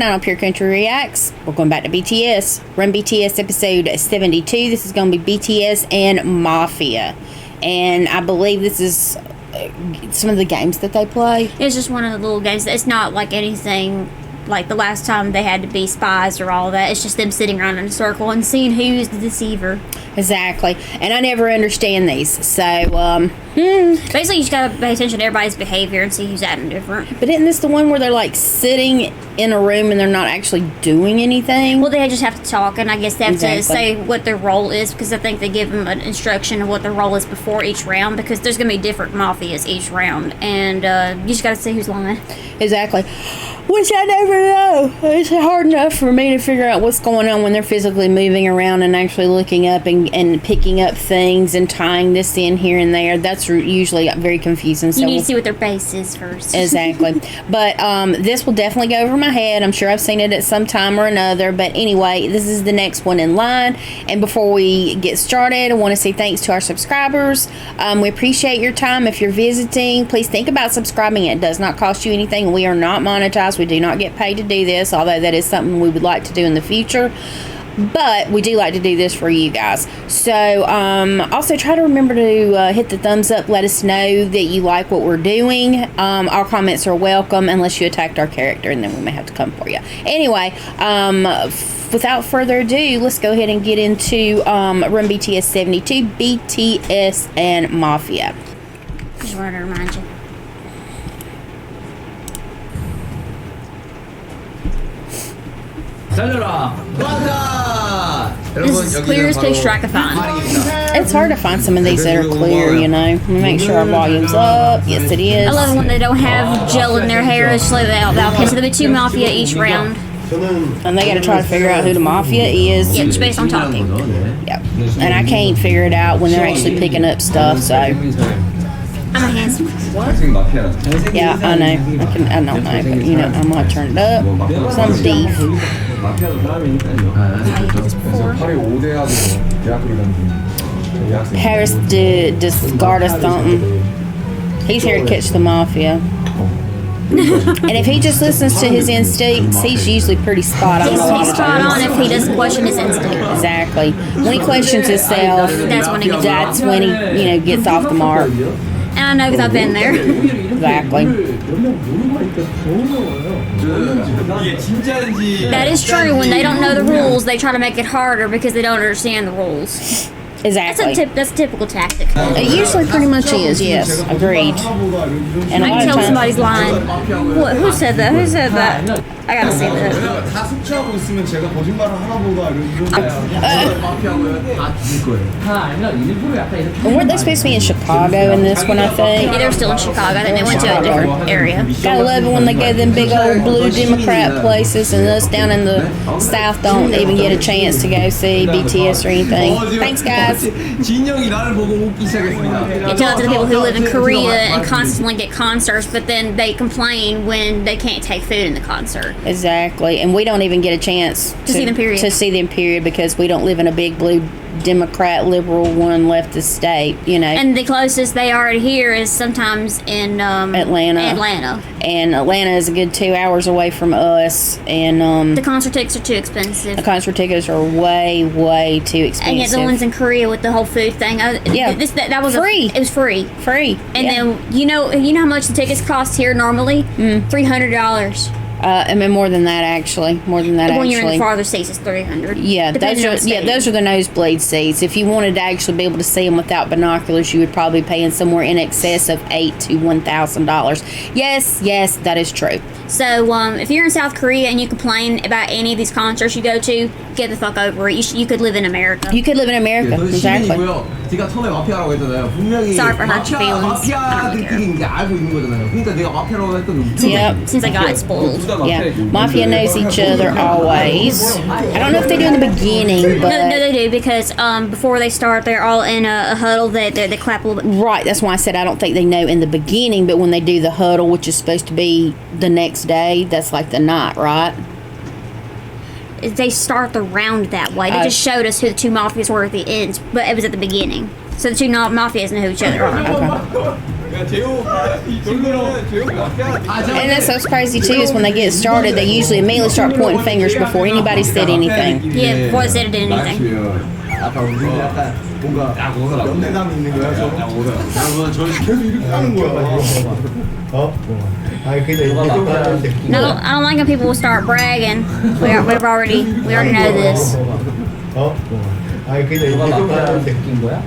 tonight on Pure Country Reacts, we're going back to BTS. Run BTS episode 72. This is going to be BTS and Mafia. And I believe this is some of the games that they play. It's just one of the little games. It's not like anything like the last time they had to be spies or all that. It's just them sitting around in a circle and seeing who's the deceiver. Exactly. And I never understand these. So, basically, you just gotta pay attention to everybody's behavior and see who's acting different. But isn't this the one where they're like sitting in a room and they're not actually doing anything? Well, they just have to talk, and I guess they have to say what their role is, because I think they give them an instruction of what their role is before each round, because there's gonna be different mafias each round, and you just gotta see who's lying. Exactly. Which I never know. It's hard enough for me to figure out what's going on when they're physically moving around and actually looking up and picking up things and tying this in here and there. That's usually very confusing. So you need to see what their base is first. Exactly. But this will definitely go over my head. I'm sure I've seen it at some time or another. But anyway, this is the next one in line. And before we get started, I want to say thanks to our subscribers. We appreciate your time. If you're visiting, please think about subscribing. It does not cost you anything. We are not monetized. We do not get paid to do this, although that is something we would like to do in the future. But we do like to do this for you guys. So also try to remember to hit the thumbs up. Let us know that you like what we're doing. Our comments are welcome, unless you attacked our character, and then we may have to come for you. Anyway, without further ado, let's go ahead and get into Run BTS 72, BTS and Mafia. Just wanted to remind you. This is clear as picture I can find. It's hard to find some of these that are clear, you know. Let me make sure our volume's up. Yes, it is. I love it when they don't have gel in their hair. It's like that. Okay, so there'll be 2 Mafia each round. And they got to try to figure out who the Mafia is. Yeah, just based on talking. Yep. And I can't figure it out when they're actually picking up stuff, so... I'm a handsome. Yeah, I know. I don't know, but you know, I'm gonna turn it up. Some beef. Harris did discard us something. He's here to catch the Mafia. And if he just listens to his instincts, he's usually pretty spot on. He's spot on if he doesn't question his instinct. Exactly. When he questions himself, that's when he gets off the mark. And I know because I've been there. Exactly. That is true. When they don't know the rules, they try to make it harder because they don't understand the rules. Exactly. That's a typical tactic. It usually pretty much is, yes. Agreed. And I can tell somebody's lying. What? Who said that? Who said that? I gotta see that. Weren't they supposed to be in Chicago in this one, I think? Yeah, they're still in Chicago. I think they went to a different area. Gotta love it when they go to them big old blue Democrat places, and us down in the South don't even get a chance to go see BTS or anything. Thanks, guys. You tell it to the people who live in Korea and constantly get concerts, but then they complain when they can't take food in the concert. Exactly, and we don't even get a chance to see them, period, because we don't live in a big blue Democrat liberal one leftist state, you know. And the closest they are to here is sometimes in Atlanta. And Atlanta is a good 2 hours away from us, and the concert tickets are too expensive. The concert tickets are way too expensive. And yet the ones in Korea with the whole food thing, that was free. It was free. And then you know how much the tickets cost here normally? $300. I mean, more than that, actually. When you're in the farther seats, it's $300. Yeah, those are the nosebleed seats. If you wanted to actually be able to see them without binoculars, you would probably be paying somewhere in excess of $8,000 to $1,000. Yes, that is true. So, if you're in South Korea and you complain about any of these concerts you go to, get the fuck over it. You could live in America. Exactly. Sorry for hurt your feelings. Yep. Since I got spoiled. Yeah, Mafia knows each other always. I don't know if they do in the beginning, but... No, they do, because before they start, they're all in a huddle. They clap a little bit. Right, that's why I said I don't think they know in the beginning, but when they do the huddle, which is supposed to be the next day, that's like the night, right? They start the round that way. They just showed us who the 2 Mafias were at the end, but it was at the beginning. So the 2 Mafias know who each other are. Okay. And that's what's crazy too is when they get started, they usually immediately start pointing fingers before anybody said anything. Yeah, before they said anything. 아까 우리 약간 뭔가 연대감 있는 거야. 여러분 저희 계속 이렇게 하는 거야. 어? 아니 그냥 이게 좀 No, I don't like when people will start bragging. We already know this. 어? 아니 그냥 이게 좀 느낀 거야?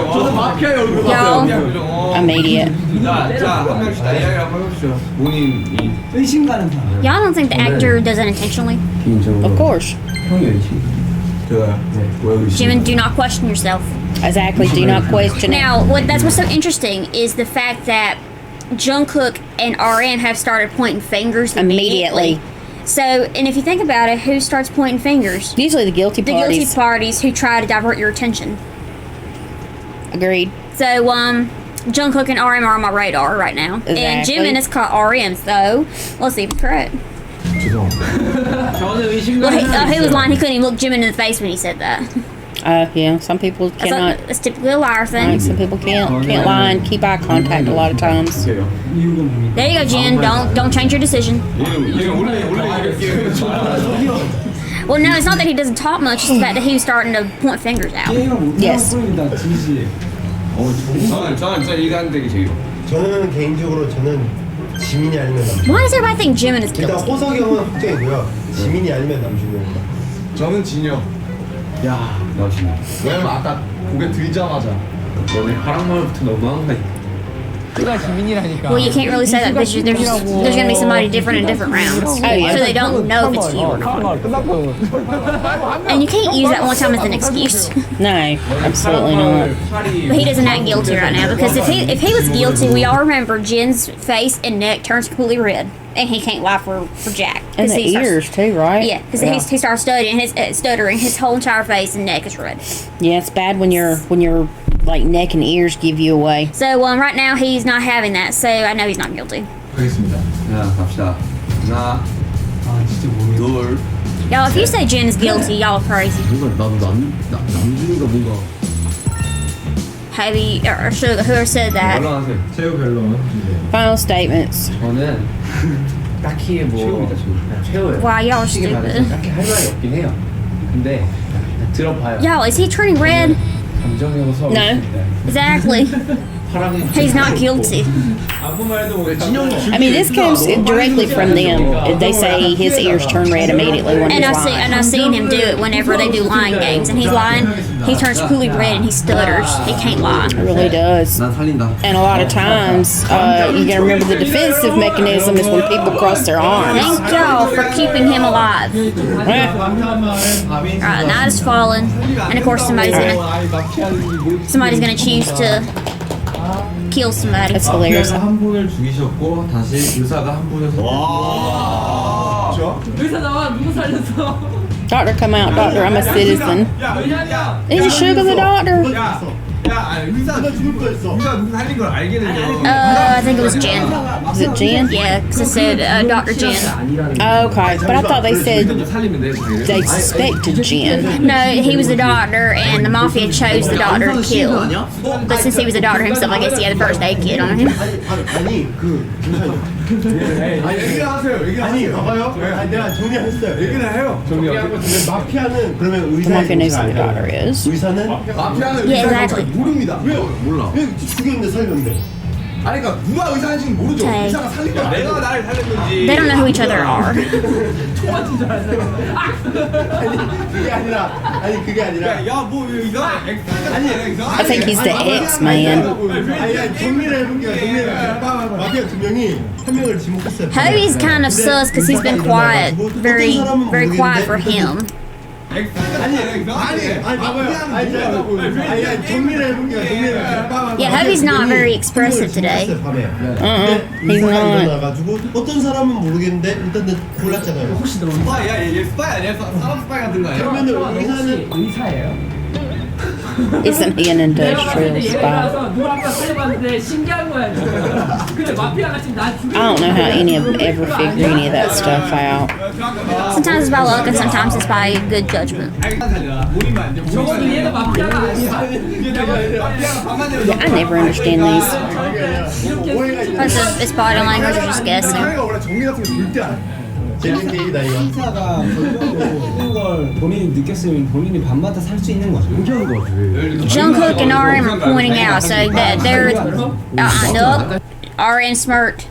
저도 마피아의 얼굴 봤어요. Immediate. 한 명씩 다 이야기 한번 해보시죠. 본인이 의심 가는 사람. Y'all don't think the actor does it intentionally? Of course. 형이 의심. 제가 왜 의심? Jimin, do not question yourself. Exactly. Do not question it. Now, that's what's so interesting is the fact that Jungkook and RM have started pointing fingers immediately. So, and if you think about it, who starts pointing fingers? Usually the guilty The parties. guilty parties who try to divert your attention. Agreed. So, Jungkook and RM are on my radar right now. And Exactly. Jimin is caught RM, so let's see if it's correct. 저는 의심 Well, he was lying. He couldn't even look Jimin in the face when he said that. Yeah. Some people cannot. That's typically a liar thing. Right, some people can't lie and keep eye contact a lot of times. There you go, Jin. Don't change your decision. Well, no, it's not that he doesn't talk much. It's the fact that he was starting to point fingers out. Yes. 저는 진짜 일관되게 제일. 저는 개인적으로 저는 지민이 아니면 남준. Why does everybody think Jimin is 일단 guilty? 호석이 형은 확정이고요. 지민이 아니면 남준입니다. 저는 진영. 야, 나 진영. 왜냐면 아까 고개 들자마자 너네 파랑말부터 너무한 거 Well, you can't really say that because there's going to be somebody different in different rounds. yeah. So they don't know if it's you or not. And you can't use that one time as an excuse. No, absolutely not. But he doesn't act guilty right now because if he was guilty, we all remember Jin's face and neck turns completely red. And he can't lie for Jack. And 'Cause the he starts- ears too, right? Yeah, because he starts stuttering. His whole entire face and neck is red. Yeah, it's bad when your like neck and ears give you away. So right now he's not having that. So I know he's not guilty. 하겠습니다. 자, 갑시다. 하나, 둘. Y'all, if you say Jin is guilty, y'all are crazy. 뭔가 나도 남준이가 뭔가 Hobi or Sugar, whoever said that. 결론하세요. 최후 결론. Final statements. 저는 딱히 뭐 최후입니다, 최후. 최후예요. Wow, y'all are 솔직히 말해서 stupid. 딱히 할 말이 없긴 해요. 근데 들어봐요. Y'all, is he turning red? 감정 요소. No. Exactly. He's not guilty. I mean, this comes directly from them. They say his ears turn red immediately when he's lying. I've seen him do it whenever they do lying games, and he's lying. He turns completely red and he stutters. He can't lie. It really does. 난 살린다. And a lot of times, you gotta remember the defensive mechanism is when people cross their arms. Thank y'all for keeping him alive. Eh, Alright, night is falling, and of course somebody's gonna choose to kill somebody. That's hilarious. 한 분을 죽이셨고 다시 의사가 한 분을 Doctor, come out. Doctor, I'm a citizen. Is it Sugar the doctor? 의사가 죽을 뻔했어. 의사 누구 살린 걸 알게 되죠. I think it was Jen. Is it Jen? Yeah, because it said Dr. Jen. Okay, but I thought they said 살리면 돼. 자기를. they suspected Jen. No, he was the doctor, and the mafia chose the doctor to kill. But since he was a doctor himself, I guess he had the first aid kit on him. 아니 그 얘기하세요. 아니 봐봐요. 아니 내가 정리했어요. 얘기를 해요. 마피아는 그러면 The 의사 mafia knows who the doctor is. 의사는 마피아는 Yeah, 의사가 exactly. 모릅니다. 왜요? 몰라. 왜 죽였는데 살렸는데? 아니 그러니까 누가 의사인지는 모르죠. Okay. 의사가 살린 거 내가 나를 살렸는지. They don't know who each other are. 그게 아니라 야뭐 의사? 아니 I think he's the X-Man. 아니 정리를 해볼게요. 마피아 두 명이 한 명을 지목했어요. Hobi's kind of sus because he's been quiet, very quiet for him. 아니 봐봐요. 아니 정리를 해볼게요. Yeah, Hobi's not very expressive today. He's not. 나가지고 어떤 사람은 모르겠는데 일단 골랐잖아요. 혹시 스파이 야얘 스파이 아니야? 사람 스파이 같은 거 아니야? 그러면은 의사는 의사예요? Isn't he an industrial spy? I don't know how any of ever figure any of that stuff out. Sometimes it's by luck and sometimes it's by good judgment. I never understand these. It's body language or just guessing. 원래 정리 같은 거 절대 안 해. 재밌는 얘기다 이거. 행사가 있는 걸 본인이 느꼈으면 본인이 밤마다 살 수 있는 거죠. 신기한 거 같아. Jungkook and RM are pointing out so that they're nope. RM smirked.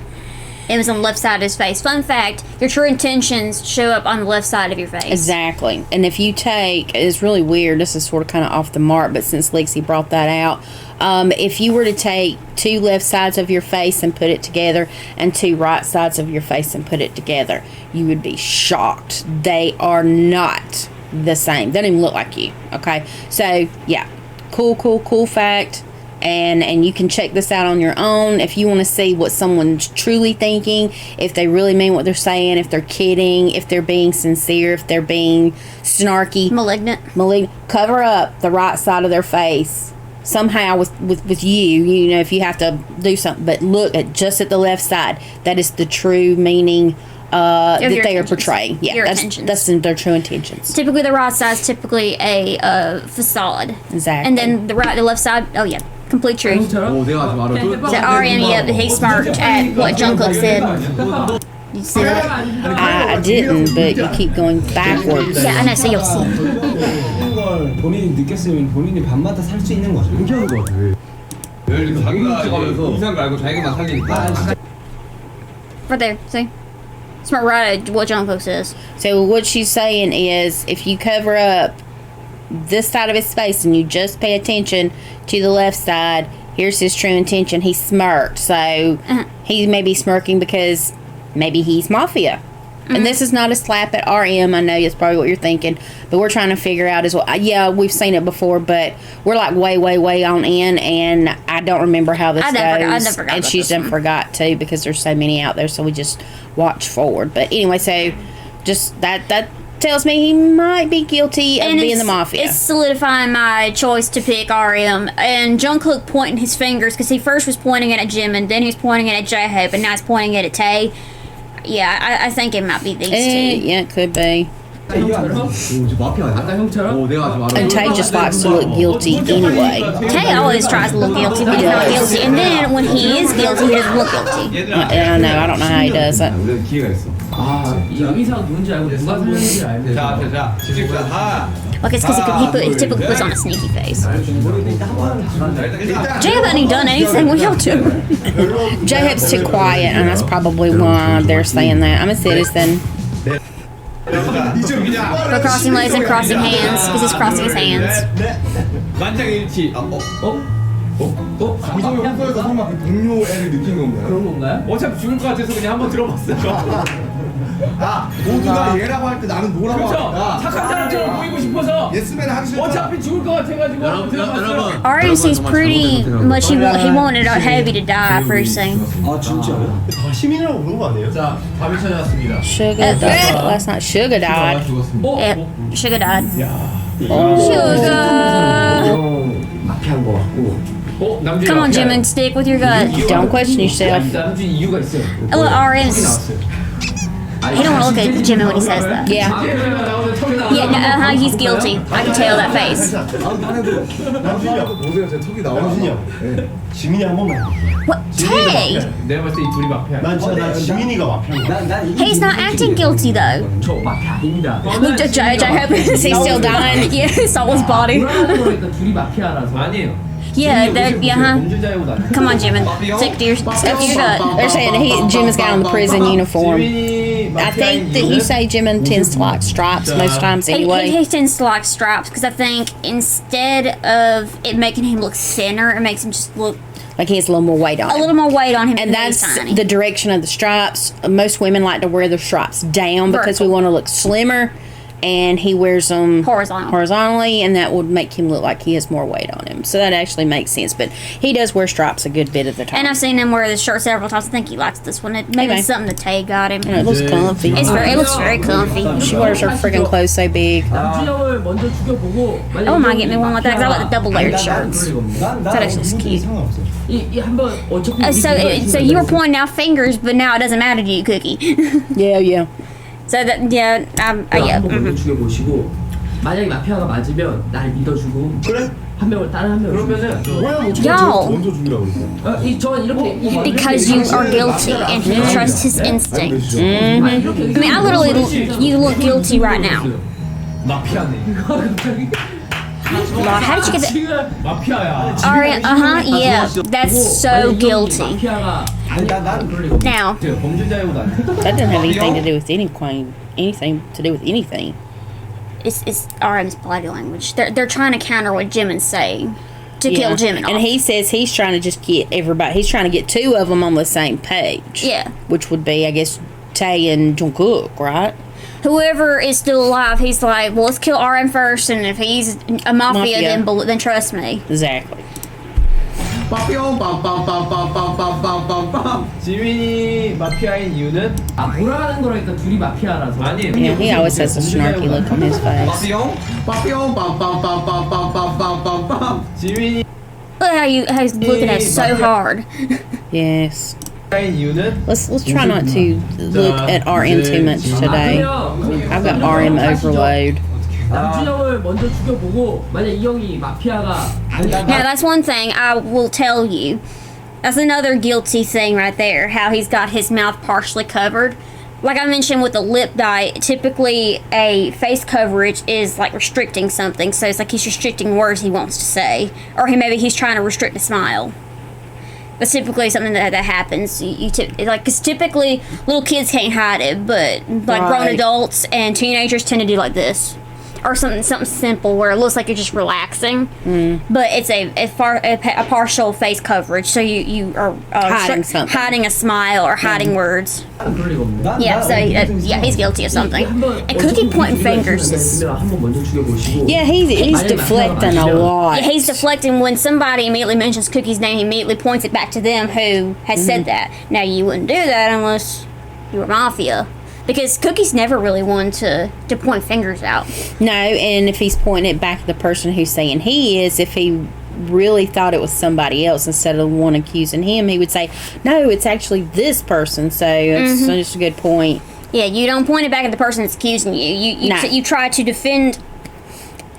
It was on the left side of his face. Fun fact: your true intentions show up on the left side of your face. Exactly. And if you take, it's really weird. This is sort of kind of off the mark, but since Lexi brought that out, if you were to take 2 left sides of your face and put it together and 2 right sides of your face and put it together, you would be shocked. They are not the same. They don't even look like you. Okay. So yeah, cool fact. And you can check this out on your own if you want to see what someone's truly thinking, if they really mean what they're saying, if they're kidding, if they're being sincere, if they're being snarky, Malignant. cover up the right side of their face somehow with you know, if you have to do something, but look at just at the left side. That is the true meaning that they are portraying. Yeah, that's their true intentions. Typically the right side is typically a facade. Exactly. And then the left side, oh yeah, complete truth. 오, 내가 아직 알아. The RM, yeah, he smirked at what Jungkook said. You see that? I didn't, but you keep going backwards. Yeah, I know, so you'll see. 있는 걸 본인이 느꼈으면 본인이 밤마다 살 수 있는 거죠. 신기한 거 같아. 자기가 찍어면서 이상 말고 자기만 살리니까. Right there, see? Smart right at what Jungkook says. So what she's saying is, if you cover up this side of his face and you just pay attention to the left side, here's his true intention. He smirked. So he may be smirking because maybe he's Mafia. And this is not a slap at RM. I know that's probably what you're thinking, but we're trying to figure out as well. Yeah, we've seen it before, but we're like way on in, and I don't remember how this goes. I never forgot and about she's this done forgot too, because there's so many out there. So we just watch forward. But anyway, so just that tells me he might be guilty of being the Mafia. It's solidifying my choice to pick RM. And Jungkook pointing his fingers, because he first was pointing it at Jimin, then he was pointing it at J-Hope, and now he's pointing it at Tae. Yeah, I think it might be these two. Yeah, it could be. 마피아 아니야? 오, 내가 아직 알아. And Tay just likes to look guilty anyway. Tae always tries to look guilty, but he's not guilty. And then when he is guilty, he doesn't look guilty. I know. I don't know how he does it. 우리가 기회가 있어. 이 의상 누군지 알고 누가 살렸는지 알고. 자, 집사. Like it's because he typically puts on a sneaky face. Jay hasn't done anything. What y'all do? J-Hope's too quiet, and that's probably why they're saying that. I'm a citizen. For crossing legs and crossing hands, because he's crossing his hands. 만장일치. 이종이 홍소에서 설마 그 동료 애를 느낀 건가요? 그런 건가요? 어차피 죽을 것 같아서 그냥 한번 들어봤어요. 아, 모두가 얘라고 할 때 나는 노라고 그렇죠. 하니까 착한 사람처럼 보이고 싶어서 예스맨 하기 싫다. 어차피 죽을 것 같아가지고 한번 들어봤어요. RM seems pretty much he wanted Hobi to die first thing. 아 진짜요? 다 시민이라고 부른 거 아니에요? 자, 밥이 찾아왔습니다. Sugar died last night. Sugar died. Yep, Sugar died. Sugar! 마피아인 거 같고. Come on, Jimin, stick with your gut. Don't question yourself. 남준 이유가 있어요. Look, RM's. He don't want to look at Jimin when he says that. Yeah. Yeah, no, he's guilty. I can tell that face. 남준이요. 보세요, 제 턱이 나와요. 남준이요. 지민이 한 번만. What? Tay! 내가 봤을 때 이 둘이 마피아. 난 지민이가 마피아. He's not acting guilty though. 저 마피아 아닙니다. Look, J-Hope, is he still dying? Yeah, someone's body. 그러니까 둘이 마피아라서. 아니에요. Yeah, huh? 범죄자이고 아니에요. Come on, Jimin. Stick to your gut. They're saying Jimin's got on the prison uniform. I think that you say Jimin tends to like stripes most times anyway. He tends to like stripes because I think instead of it making him look thinner, it makes him just look Like he has a little more weight on a him. little more weight on him. And he's that's tiny. the direction of the stripes. Most women like to wear their stripes down because we want to look slimmer. and he wears them horizontally, and that would make him look like he has more weight on him. So that actually makes sense. But he does wear stripes a good bit of the time. And I've seen him wear this shirt several times. I think he likes this one. Maybe it's something that Tay got him. And it looks comfy. It looks very comfy. She wears her freaking clothes so big. 남준형을 먼저 죽여보고 I wouldn't mind getting me one like that because I like the double layered shirts. That actually looks cute. 이 한번 어차피 So you were pointing out fingers, but now it doesn't matter to you, Cookie. Yeah. So that yeah. 한번 먼저 죽여보시고 만약에 마피아가 맞으면 날 믿어주고 그래? 한 명을 다른 한 명을 그러면은 뭐야 뭐 Y'all. 먼저 죽이라고 그랬어. 전 이렇게 Because you are guilty and he trusts his instinct. I mean, I literally, you look guilty right now. 마피아네. Lord, how did you get that? 지금 마피아야. Alright, yeah, that's so guilty. 마피아가 난 그럴 리가 Now, 범죄자이고 난. That doesn't have anything to do with anything to do with anything. it's RM's body language. They're trying to counter what Jimin's saying to kill Jimin off. And he says he's trying to just get everybody. He's trying to get two of them on the same page. Yeah. Which would be, I guess, Tae and Jungkook, right? Whoever is still alive, he's like, well, let's kill RM first, and if he's a mafia. Then trust me. Exactly. 지민이 마피아인 이유는 몰아가는 거라니까 둘이 마피아라서. 아니. Yeah, he always has a snarky look on his face. 지민이 Look how he's looking at it so hard. Yes. 마피아인 이유는 Let's try not to look at RM too much today. I've got RM overload. 남준형을 먼저 죽여보고 만약 이 형이 마피아가 Now, that's one thing I will tell you. That's another guilty thing right there, how he's got his mouth partially covered. Like I mentioned with the lip dye, typically a face coverage is like restricting something. So it's like he's restricting words he wants to say. Or maybe he's trying to restrict a smile. That's typically something that happens. Because typically little kids can't hide it, but like grown adults and teenagers tend to do like this. Or something simple where it looks like you're just relaxing, but it's a partial face coverage, so you are hiding a smile or hiding words. Yeah, so yeah, he's guilty of something. And Cookie pointing fingers is Yeah, he's deflecting a lot. yeah, he's deflecting when somebody immediately mentions Cookie's name. He immediately points it back to them who has said that. Now you wouldn't do that unless you were mafia. Because Cookie's never really one to point fingers out. No, and if he's pointing it back at the person who's saying he is, if he really thought it was somebody else instead of the one accusing him, he would say, no, it's actually this person. So it's just a good point. Yeah, you don't point it back at the person that's accusing you. You try to defend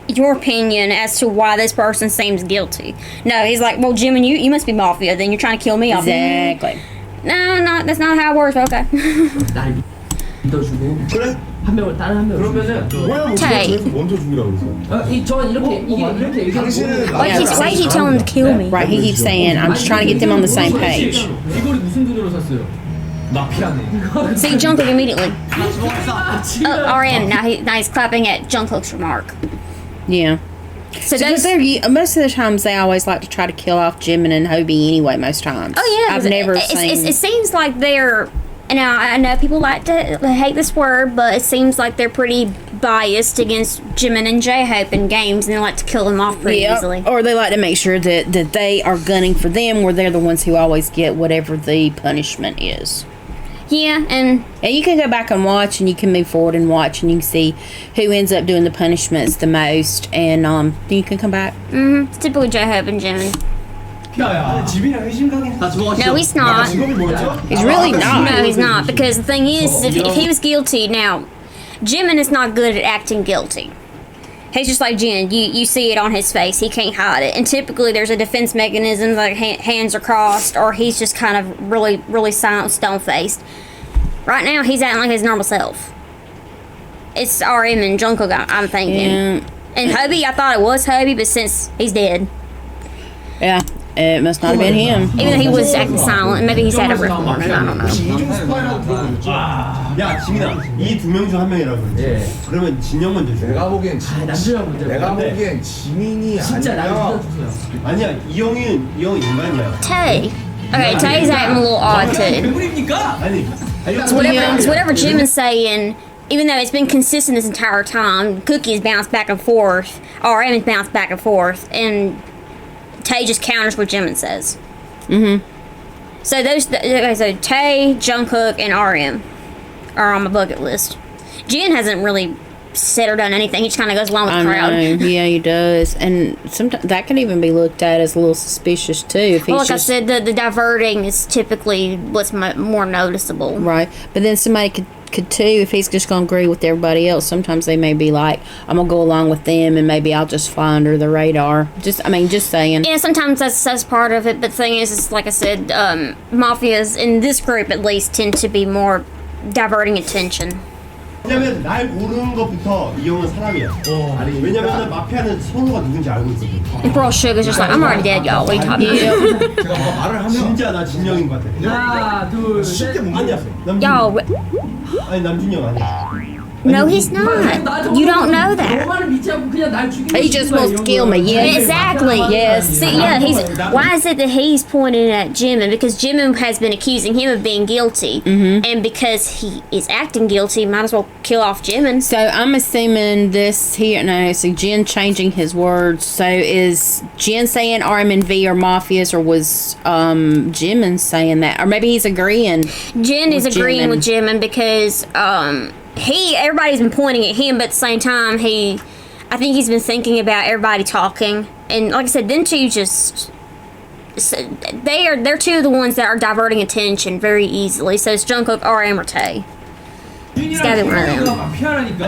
your opinion as to why this person seems guilty. No, he's like, well, Jim, and you must be mafia. Then you're trying to kill me off. Exactly. No, that's not how it works. Okay. 믿어주고 한 명을 다른 한 명을 그러면은 뭐야 뭐 Tay. 먼저 죽이라고 그랬어. 전 이렇게 당신은 Why did you tell him to kill me? Right, he keeps saying, I'm just trying to get them on the same page. 이거를 무슨 돈으로 샀어요? 마피아네. See, Jungkook immediately. RM, now he's clapping at Jungkook's remark. Yeah. So Because most of the times they always like to try to kill off Jimin and Hobi anyway, most times. Oh yeah, I've never seen... It seems like they're... Now, I know people like to hate this word, but it seems like they're pretty biased against Jimin and J-Hope in games, and they like to kill them off pretty easily. Or they like to make sure that they are gunning for them, where they're the ones who always get whatever the punishment is. Yeah, and you can go back and watch, and you can move forward and watch, and you can see who ends up doing the punishments the most, and then you can come back. it's typically J-Hope and Jimin. 집이랑 회심 가긴 No, he's not. 직업이 뭐였죠? He's really not. No, he's not, because the thing is, if he was guilty, now, Jimin is not good at acting guilty. He's just like Jin. You see it on his face. He can't hide it. And typically there's a defense mechanism, like hands are crossed, or he's just kind of really, really silent, stone-faced. Right now, he's acting like his normal self. It's RM and Jungkook, I'm thinking. Yeah. And Hobi, I thought it was Hobi, but since he's dead. Yeah. It must not have been him. Even though he was acting silent, maybe he's had a recording, I don't know. 이중 스파이라고 들어보죠. 야 지민아 이 두 명 중 한 명이라고 그러지. 그러면 진영 먼저 죽여. 내가 보기엔 남준형 문제. 내가 보기엔 지민이 진짜 날 아니야. 믿어주세요. 아니야 이 형이 인간이야. Tay. Okay, Tay's acting a little odd too. 아니 It's whatever Jim is saying, even though it's been consistent this entire time, Cookie's bounced back and forth, RM has bounced back and forth, and Tay just counters what Jimin says. So so Tay, Jungkook, and RM are on my bucket list. Jin hasn't really said or done anything. He just kind of goes along with the crowd. Yeah, he does. And sometimes that can even be looked at as a little suspicious too. If he's Well, like I said, the diverting is typically what's more noticeable. right. But then somebody could too, if he's just going to agree with everybody else, sometimes they may be like, I'm going to go along with them and maybe I'll just fly under the radar. Just saying. Yeah, sometimes that's part of it, but the thing is like I said, mafias, in this group at least, tend to be more diverting attention. 왜냐면 날 모르는 것부터 이 형은 사람이야. 왜냐면 마피아는 선우가 누군지 알고 있거든. And poor Sugar's just like, I'm already dead, y'all. What are you talking about? 제가 막 말을 하면 진짜 나 진영인 것 같아. 하나, 둘, 셋. 쉽게 못 아니야. Y'all, 아니 남준영 아니야. no, he's not. You don't know that. He just wants to kill me. Yeah. Exactly. Yes. See, yeah, why is it that he's pointing at Jimin? Because Jimin has been accusing him of being guilty. And because he is acting guilty, might as well kill off Jimin. So I'm assuming this here. No, so Jin changing his words. So is Jin saying RM and V are mafias, or was Jimin saying that, or maybe he's agreeing? Jin is With agreeing Jimin. with Jimin because everybody's been pointing at him, but at the same time, I think he's been thinking about everybody talking. And like I said, them two they're two of the ones that are diverting attention very easily. So it's Jungkook, RM, or Tay. It's gotta be one of them. 마피아라니까.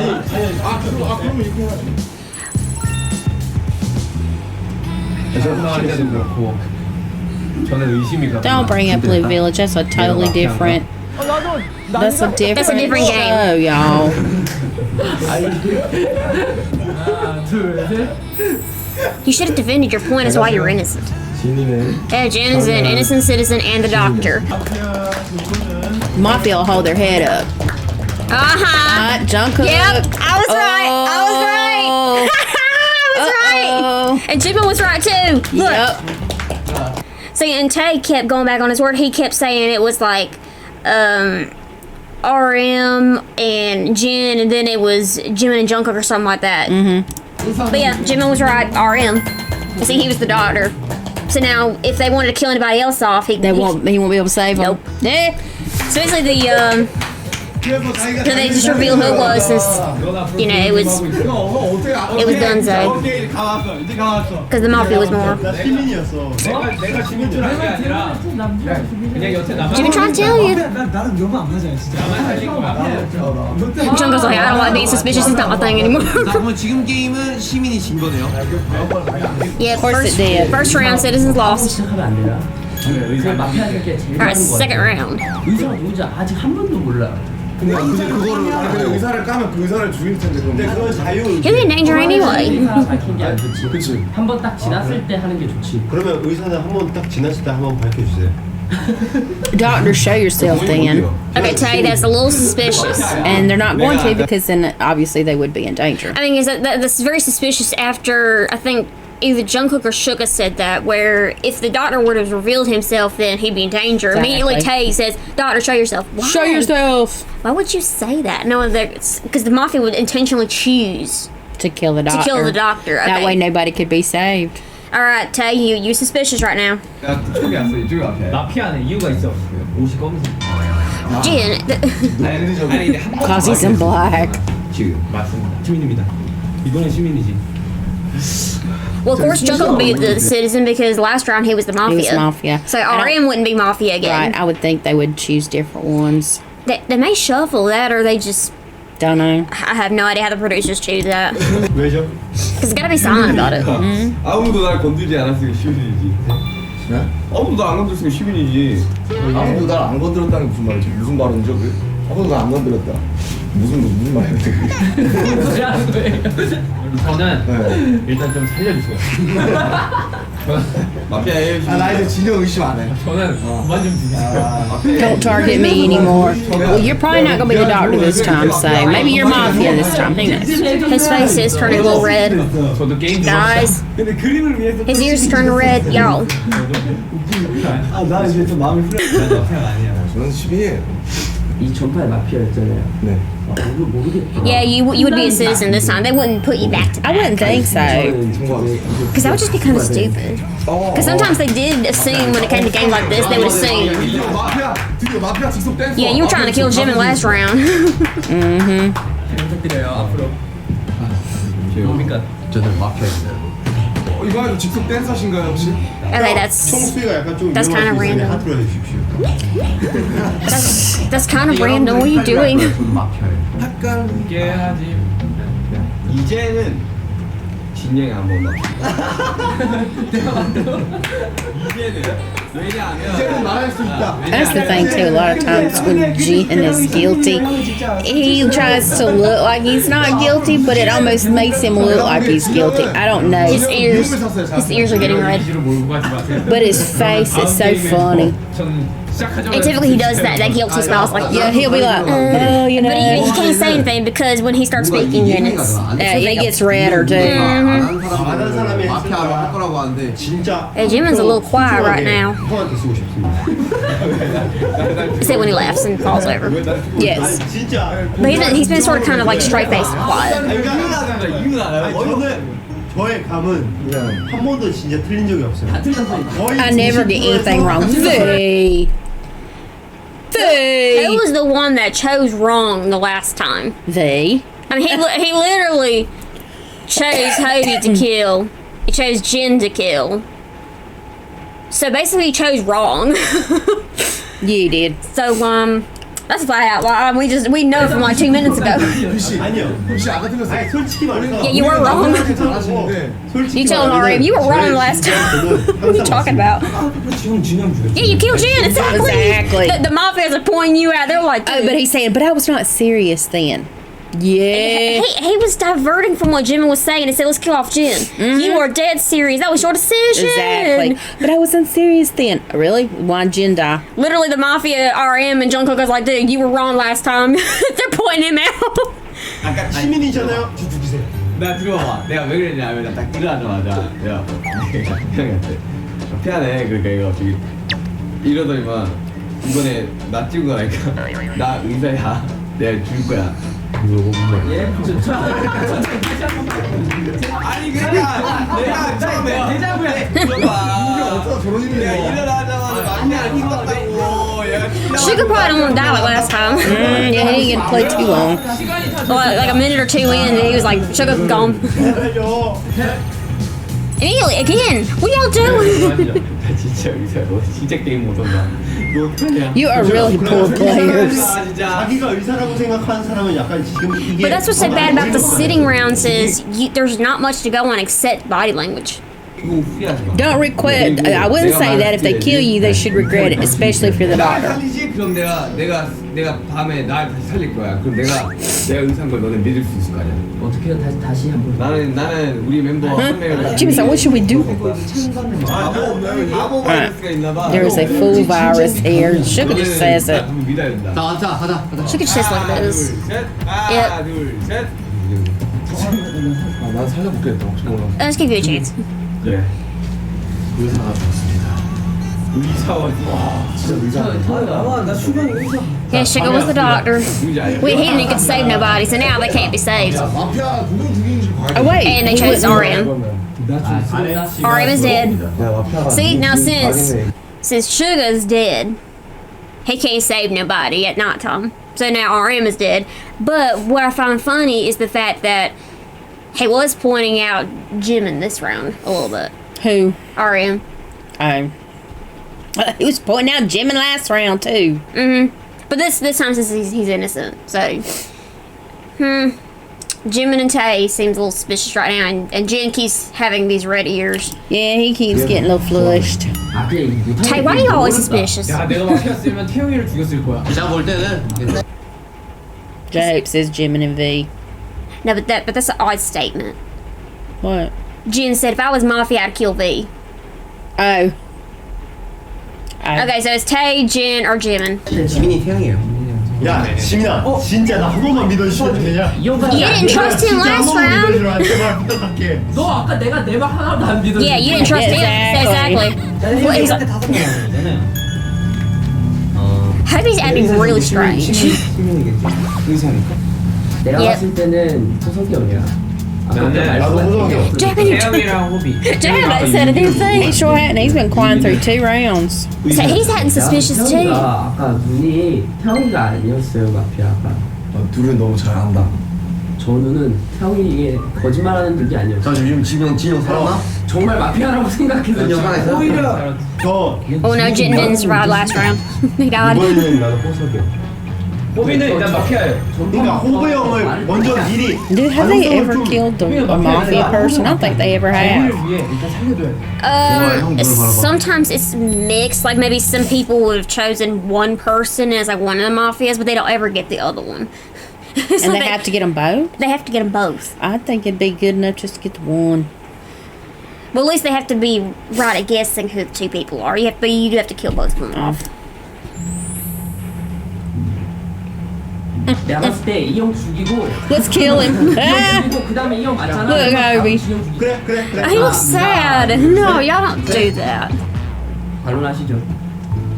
그러면 이렇게 나올 때도 그렇고 저는 의심이 가요. Don't bring up Blue Village. That's a totally different. That's a different game. show, y'all. 하나, 둘, 셋. You should have defended your point as why you're innocent. 진이는 Yeah, Jin is an innocent citizen and the doctor. Mafia will hold their head up. Jungkook. Yep, I was right. I was right. And Jimin was right too. Look. Yep. See, and Tay kept going back on his word. He kept saying it was like RM and Jin, and then it was Jimin and Jungkook or something like that. But yeah, Jimin was right. RM. See, he was the daughter. So now, if they wanted to kill anybody else off, he won't be able to save them. Nope. So basically, they just revealed who it was, since it was Dunzo. Because the mafia was more. 나 시민이었어. 내가 시민인 줄 알게 아니라 그냥 여태 나만 Jimin trying to tell you. 나랑 너무 안 맞아요 진짜. 나만 살린 거야. Jungkook's like, I don't like being suspicious. It's not my thing anymore. 그러면 지금 게임은 시민이 진 거네요. Yeah, course it did. first round, citizens lost. 시작하면 안 되나? 그 마피아니까 제일 Alright, 많은 second 거야. round. 의사가 누군지 아직 한 번도 몰라. 근데 그거를 의사를 까면 그 의사를 죽일 텐데 그럼. 근데 그건 자유. He'll be in danger anyway. 의사 밝힌 게 안 좋지. 그치. 한 번 딱 지났을 때 하는 게 좋지. 그러면 의사는 한 번 딱 지났을 때 한 번 밝혀주세요. Doctor, show yourself then. Okay, Tay, that's a little suspicious. And they're not going to, because then obviously they would be in danger. I mean, that's very suspicious after, I think, either Jungkook or Suga said that, where if the doctor would have revealed himself, then he'd be in danger. Exactly. Immediately, Tay says, "Doctor, show yourself." Why? Show yourself. Why would you say that? No, because the mafia would intentionally choose To kill the doctor. to kill the doctor. Okay. That way nobody could be saved. All right, Tay, you're suspicious right now. 야, 이쪽에 왔어. 이쪽에 앞에. 마피아는 이유가 있어. 옷이 검은색. Jin, 아니 근데 한 Cause he's in black. 지금 맞습니다. 시민입니다. 이번엔 시민이지. well, of course, Jungkook would be the citizen because last round he was the mafia. He was mafia. So I don't- RM wouldn't be mafia again. Right, I would think they would choose different ones. They may shuffle that, or they just. Don't know. I have no idea how the producers choose that. 왜죠? Because it's gotta be silent about it. 아무도 날 건들지 않았으니까 시민이지. 아무도 안 건드렸으니까 시민이지. 아무도 날 안 건드렸다는 게 무슨 말이지? 무슨 발언이죠? 그? 아무도 날 안 건드렸다. 무슨 말이야? 저는 일단 좀 살려주세요. 마피아예요. 시민. 나 이제 진영 의심 안 해. 저는 그만 좀 주세요. Don't target me anymore. Well, you're probably not gonna be the doctor this time, so maybe you're mafia this time. Who knows? His face is turning a little red. 저도 게임 Guys, 근데 그림을 위해서 his ears turning red. Y'all. 나 이제 좀 마음이 후련해. 난 마피아가 아니야. 저는 시민이에요. 이 전파의 마피아였잖아요. 네. 모르겠다. Yeah, you would be a citizen this time. They wouldn't put you back to I back. wouldn't think so. Because that would just be kind of stupid. Because sometimes they did assume when it came to games like this, they would assume. 드디어 마피아 직속 댄서. Yeah, you were trying to kill Jim in last round. 부탁드려요. 앞으로. 뭡니까? 저는 마피아입니다. 이거 아주 직속 댄서신가요 혹시? Okay, that's 총수가 약간 좀 That's kind of 위험할 수 있으니 random. 하트로 해주십시오. that's kind of random. What are you doing? 저는 마피아예요. 약간 깨야지. 이제는 진영이 한번 봐. 이제는 말할 수 있다. That's the thing too. A lot of times when Jin is guilty, he tries to look like he's not guilty, but it almost makes him look like he's guilty. I don't know. His ears are getting red. But his face is so funny. And typically he does that guilty smiles like Yeah, he'll be like, oh, you But he know. can't say anything because when he starts speaking, then it's. Yeah, he gets redder too. 안한 사람이 마피아로 할 거라고 하는데 진짜 Hey, Jimin's a little quiet right now. 형한테 쓰고 싶습니다. Except when he laughs and falls over. Yes. 진짜. But he's been sort of kind of like straight faced and quiet. 아니, 저는 저의 감은 그냥 한 번도 진짜 틀린 적이 없어요. 거의 I never get anything wrong. V. Who V. was the one that chose wrong the last time? V. I mean, he literally chose Hobi to kill. He chose Jin to kill. So basically, he chose wrong. You did. So that's flat out lie. We know from like 2 minutes ago. 아니요. 혹시 아까 틀렸어요? 아니 솔직히 말해서 Yeah, you were wrong. 잘하시는데 You told RM you were wrong last time. What are you talking about? 형 진영 죽였어. Yeah, you killed Jin. Exactly. Exactly. The mafias are pointing you out. They're like, Oh, but he's saying, but I was not serious then. Yeah. he was diverting from what Jimmy was saying and said, let's kill off Jin. You were dead serious. That was your decision. Exactly. But I wasn't serious then. Really? Why'd Jin die? Literally, the mafia RM and Jungkook was like, dude, you were wrong last time. They're pointing him out. 아까 시민이잖아요. 죽이세요. 나 들어봐. 내가 왜 그랬냐면 나 딱 일어나자마자 내가 형한테 피하네. 그러니까 이거 저기 이러더니만 이번에 나 찍은 거라니까 나 의사야. 내가 줄 거야. 아니 그러니까 내가 처음에 대자부야. 들어봐. 내가 일어나자마자 막내 안 찍었다고. Sugar probably don't want to die like last time. Yeah, he didn't get to play too long. Like a minute or two in, he was like, Sugar gone. Immediately, again, what y'all doing? 나 진짜 의사야. 너 진짜 게임 못 한다. 너 어떡하냐? You are really poor players. 아 진짜. 자기가 의사라고 생각하는 사람은 약간 지금 이게. But that's what's so bad about the sitting rounds is there's not much to go on except body language. 이거 후회하지 마. Don't regret. I wouldn't say that if they kill you, they should regret it, especially if you're the 날 doctor. 살리지? 그럼 내가 밤에 날 다시 살릴 거야. 그럼 내가 의사인 걸 너는 믿을 수 있을 거 아니야. 어떻게 다시 한번. 나는 우리 멤버 한 명을. Jimmy, so what should we do? 바보 바이러스가 있나 봐. There is a full virus here. Sugar just says it. 너는 믿어야 된다. 가자. Sugar just says like this. 하나 둘 셋. 난 살려볼게. 혹시 몰라. Let's give you a chance. 그래. 의사가 죽었습니다. 의사원. 와 진짜 의사. 나 수경 의사. Yeah, Sugar was the doctor. 누군지 알아? He didn't get to save nobody, so now they can't be saved. 마피아 누구 죽이는지 봐야 Oh, wait. And they he chose wouldn't- RM. RM is dead. See, now since Sugar's dead, he can't save nobody at nighttime. So now RM is dead. But what I find funny is the fact that he was pointing out Jim in this round a little bit. Who? RM. He was pointing out Jim in last round too. But this time since he's innocent, so Jimin and Tay seems a little suspicious right now, and Jin keeps having these red ears. Yeah, he keeps getting a little flushed. Tay, why are you always suspicious? 야, 내가 마피아였으면 태용이를 죽였을 거야. 제가 볼 때는 Joke says Jim and V. No, but that's an odd statement. What? Jin said, if I was Mafia, I'd kill V. Oh. Okay, so it's Tay, Jin, or Jimin. 지민이 태양이에요. 야, 지민아, 진짜 나 한 번만 믿어주시면 되냐? You didn't trust him 진짜 한 last 번만 round. 믿어주라. 제발 부탁할게. 너 아까 내가 내 말 하나도 안 믿었는데. Yeah, you didn't trust him. Exactly. Exactly. Well, he's like, Hobi's acting really strange. 시민이겠지. 의사니까. 내가 Yep. 봤을 때는 호석이 형이야. 나도 호석이 형. 태영이랑 호비. Jay hasn't said a damn thing. He sure hadn't. He's been quiet through 2 rounds. So he's acting suspicious too. 태영이가 아까 눈이 태영이가 아니었어요 마피아가. 둘은 너무 잘한다. 저 눈은 태영이 이게 거짓말하는 눈이 아니었어. 자 지금 진영 살아나? 정말 마피아라고 생각했는데 오히려 저 Oh no, Jin didn't survive last round. He died. 이번에는 나도 호석이 형. 호비는 일단 마피아예요. 그러니까 호브 형을 먼저 미리 Dude, have they ever killed a mafia person? I don't think they ever have. 위에 일단 살려줘야 돼. Sometimes it's mixed. Like maybe some people would have chosen one person as like one of the mafias, but they don't ever get the other one. So And they have to get them both? They have to get them both. I think it'd be good enough just to get the one. Well, at least they have to be right at guessing who the 2 people are. You do have to kill both of them off. 내가 봤을 때 이 형 죽이고 Let's kill him. Ah! 죽이고 그 다음에 이 형 맞잖아. Look, Hobi. 그래. He looks sad. No, y'all don't do that. 반론하시죠.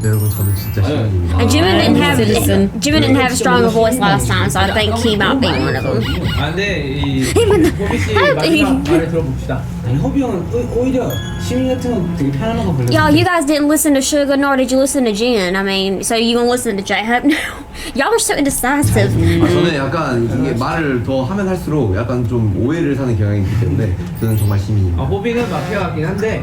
여러분 저는 진짜 시민입니다. And Citizen. Jimin didn't have a stronger voice last time, so I think he might be one of them. 아 근데 이 호비 씨 마지막 말을 들어봅시다. 아니 허비 형은 오히려 시민 같은 건 되게 편안한 거 걸려. Y'all, you guys didn't listen to Sugar, nor did you listen to Jin. I mean, so you gonna listen to J-Hope now? Y'all are so indecisive. 저는 약간 이게 말을 더 하면 할수록 약간 좀 오해를 사는 경향이 있기 때문에 저는 정말 시민입니다. 호비는 마피아 같긴 한데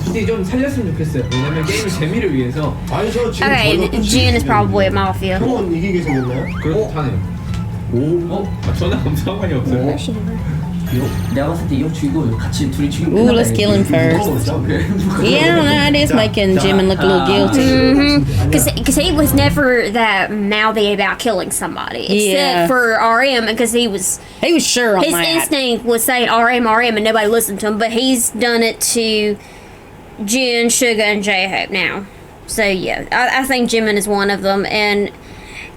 솔직히 좀 살렸으면 좋겠어요. 왜냐면 게임의 재미를 위해서. 아니 저 지금 Okay, Jin is probably a mafia. 형은 이기게 생겼나요? 그렇다네요. 저는 아무 상관이 없어요. 내가 봤을 때 이 형 죽이고 같이 둘이 죽이고. Ooh, let's kill him first. Yeah, I don't know. It is making Jimin look a little guilty. Because he was never that mouthy about killing somebody, Yeah. except for RM, because He was sure on his that. instinct was saying RM, and nobody listened to him. But he's done it to Jin, Sugar, and J-Hope now. So yeah, I think Jimin is one of them, and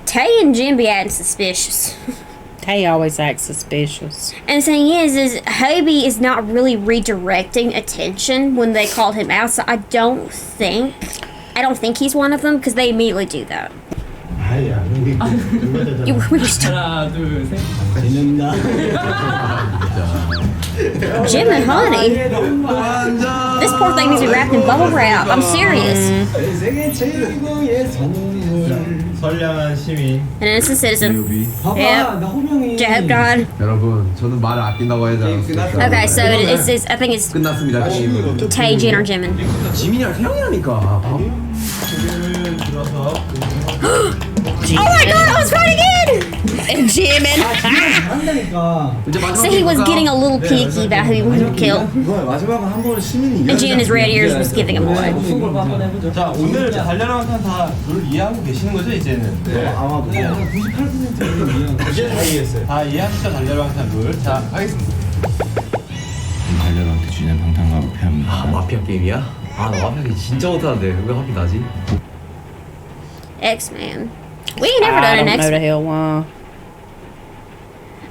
Tay and Jin be acting suspicious. Tay always acts suspicious. And the thing is Hobi is not really redirecting attention when they called him out. So I don't think he's one of them because they immediately do that. 아니야 우리 You were just 하나 둘 셋. 재밌나? Jim and Honey. This poor thing needs to be wrapped in bubble wrap. I'm serious. 세계 최고의 선물. 선량한 시민. An innocent citizen. 봐봐 Yep. 나 호명이. J-Hope died. 여러분 저는 말을 아낀다고 하지 않았습니까? Okay, so it's I think it's 끝났습니다. 게임은. Tay, Jin, or Jimin. 지민이랑 태영이라니까. 지금 들어서 Oh my god, I was right again! And Jimin. 한다니까. So he was getting a little picky about who he wanted to kill. 이거 마지막은 한 번은 시민이 And Jin, his red ears, was giving him away. 무슨 걸 한번 해보죠. 자 오늘 달려라한테 다룰 이해하고 계시는 거죠 이제는? 네 아마도 98% 이해한. 이제 다 이해했어요. 다 이해하시죠 달려라한테 룰. 자 하겠습니다. 달려한테 주는 방탄과 마피아입니다. 아 마피아 게임이야? 아 나 마피아 게임 진짜 못하는데 왜 하필 나지? X-Man. We ain't never I done an don't know the X-Man. hell why.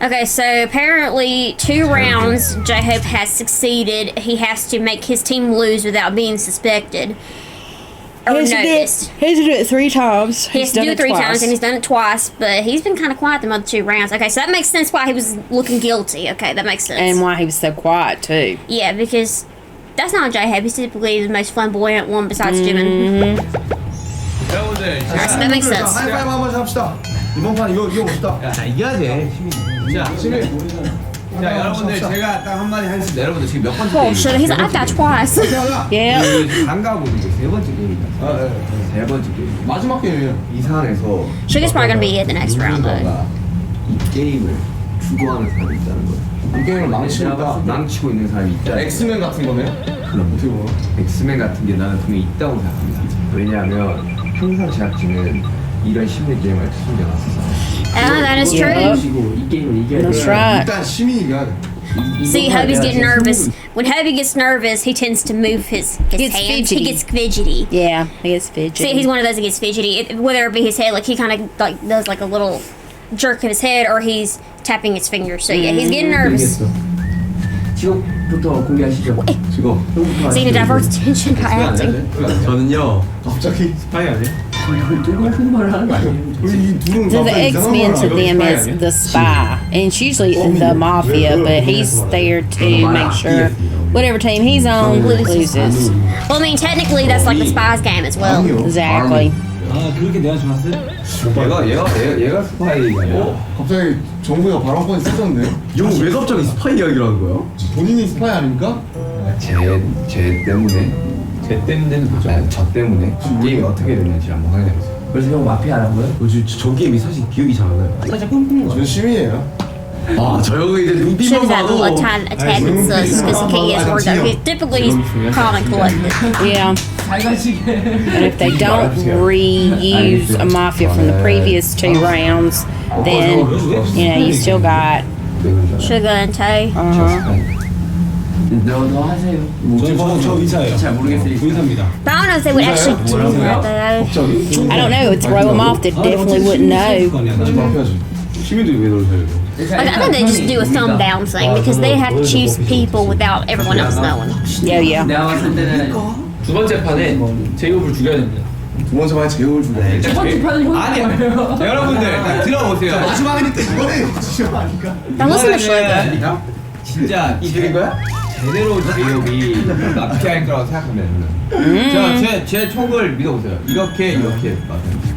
Okay, so apparently 2 rounds J-Hope has succeeded. He has to make his team lose without being suspected. Or noticed. He has to do it 3 times. He has to He's done do it 3 twice. times, and he's done it twice, but he's been kind of quiet the other 2 rounds. Okay, so that makes sense why he was looking guilty. Okay, that makes sense. And why he was so quiet too. Yeah, because that's not J-Hope. He's typically the most flamboyant one besides Jimin. 여러분들 Alright, so that makes sense. 하이파이브 한번 합시다. 이번 판 이거 봅시다. 자 이겨야 돼. 자 자 여러분들 제가 딱 한마디 하겠습니다. 여러분들 지금 몇 번째 Oh shit, he's like, I've died twice. Yeah. 장가고 있는 게 3번째 게임이다. 아, 네. 3번째 게임. 마지막 게임이에요. 이 상황에서 Sugar's probably gonna be at the next round though. 누군가가 이 게임을 주도하는 사람이 있다는 거야. 이 게임을 망치고 있다. 망치고 있는 사람이 있다. 엑스맨 같은 거네요? 그럼 어떻게 보면 엑스맨 같은 게 나는 분명히 있다고 생각합니다. 왜냐하면 항상 제작진은 이런 심리 게임을 숨겨놨어. That is true. 죽이고 이 게임을 이겨야 That's 돼. right. 일단 시민이 이겨야 돼. See, Hubby's getting nervous. When Hubby gets nervous, he tends to move his Gets hands. fidgety. He gets fidgety. Yeah, he gets fidgety. See, he's one of those that gets fidgety. Whether it be his head, like he kind of like does like a little jerk of his head, or he's tapping his fingers. So yeah, he's getting nervous. 직업부터 공개하시죠. 지금 Seeing to divert attention by acting. 저는요 갑자기 스파이 아니야? 누구 말을 하는 거 아니에요? 우리 이 둘은 So the 갑자기 이상한 X-Men to 걸 them 알아. is the spy, and it's usually the mafia, but he's there to make sure whatever team he's on loses. Well, I mean, technically, that's like the spy's game as well. 아니요. Exactly. 아 그렇게 내가 좋았어요? 얘가 스파이가 갑자기 정부가 발언권이 세졌는데 형왜 갑자기 스파이 이야기를 하는 거야? 본인이 스파이 아닙니까? 제 때문에 쟤 때문에는 뭐죠? 저 때문에 게임이 어떻게 됐는지 한번 확인해보세요. 그래서 형 마피아라는 거예요? 저 게임이 사실 기억이 잘 안 나요. 살짝 꿈꾸는 거. 저는 시민이에요. 저 형은 이제 눈빛만 Shows that 봐도 little tad bit sus because he can't get his words out. Typically, he's calm and collected. Yeah. 잘 가시게. And if they don't reuse a mafia from the previous 2 rounds, then you still got. Sugar and Tay. 너 하세요. 저 의사예요. 잘 모르겠어요. 의사입니다. But I don't know if they would actually do that though. I don't know. Throw them off. They definitely wouldn't know. 마피아지. 시민들이 왜 그러세요? Like, I think they just do a thumb down thing because they have to choose people without everyone else knowing. Yeah. 내가 봤을 때는 두 번째 판에 제이홉을 죽여야 됩니다. 두 번째 만에 제국을 준다. 첫 번째 판은 형이 아니 거예요. 여러분들 딱 들어보세요. 마지막이니까 이번에 지금 아닌가? Now listen to Sugar. 진짜 이들인 거야? 제대로 제이홉이 마피아인 거라고 생각하면 제 촉을 믿어보세요. 이렇게 맞아요.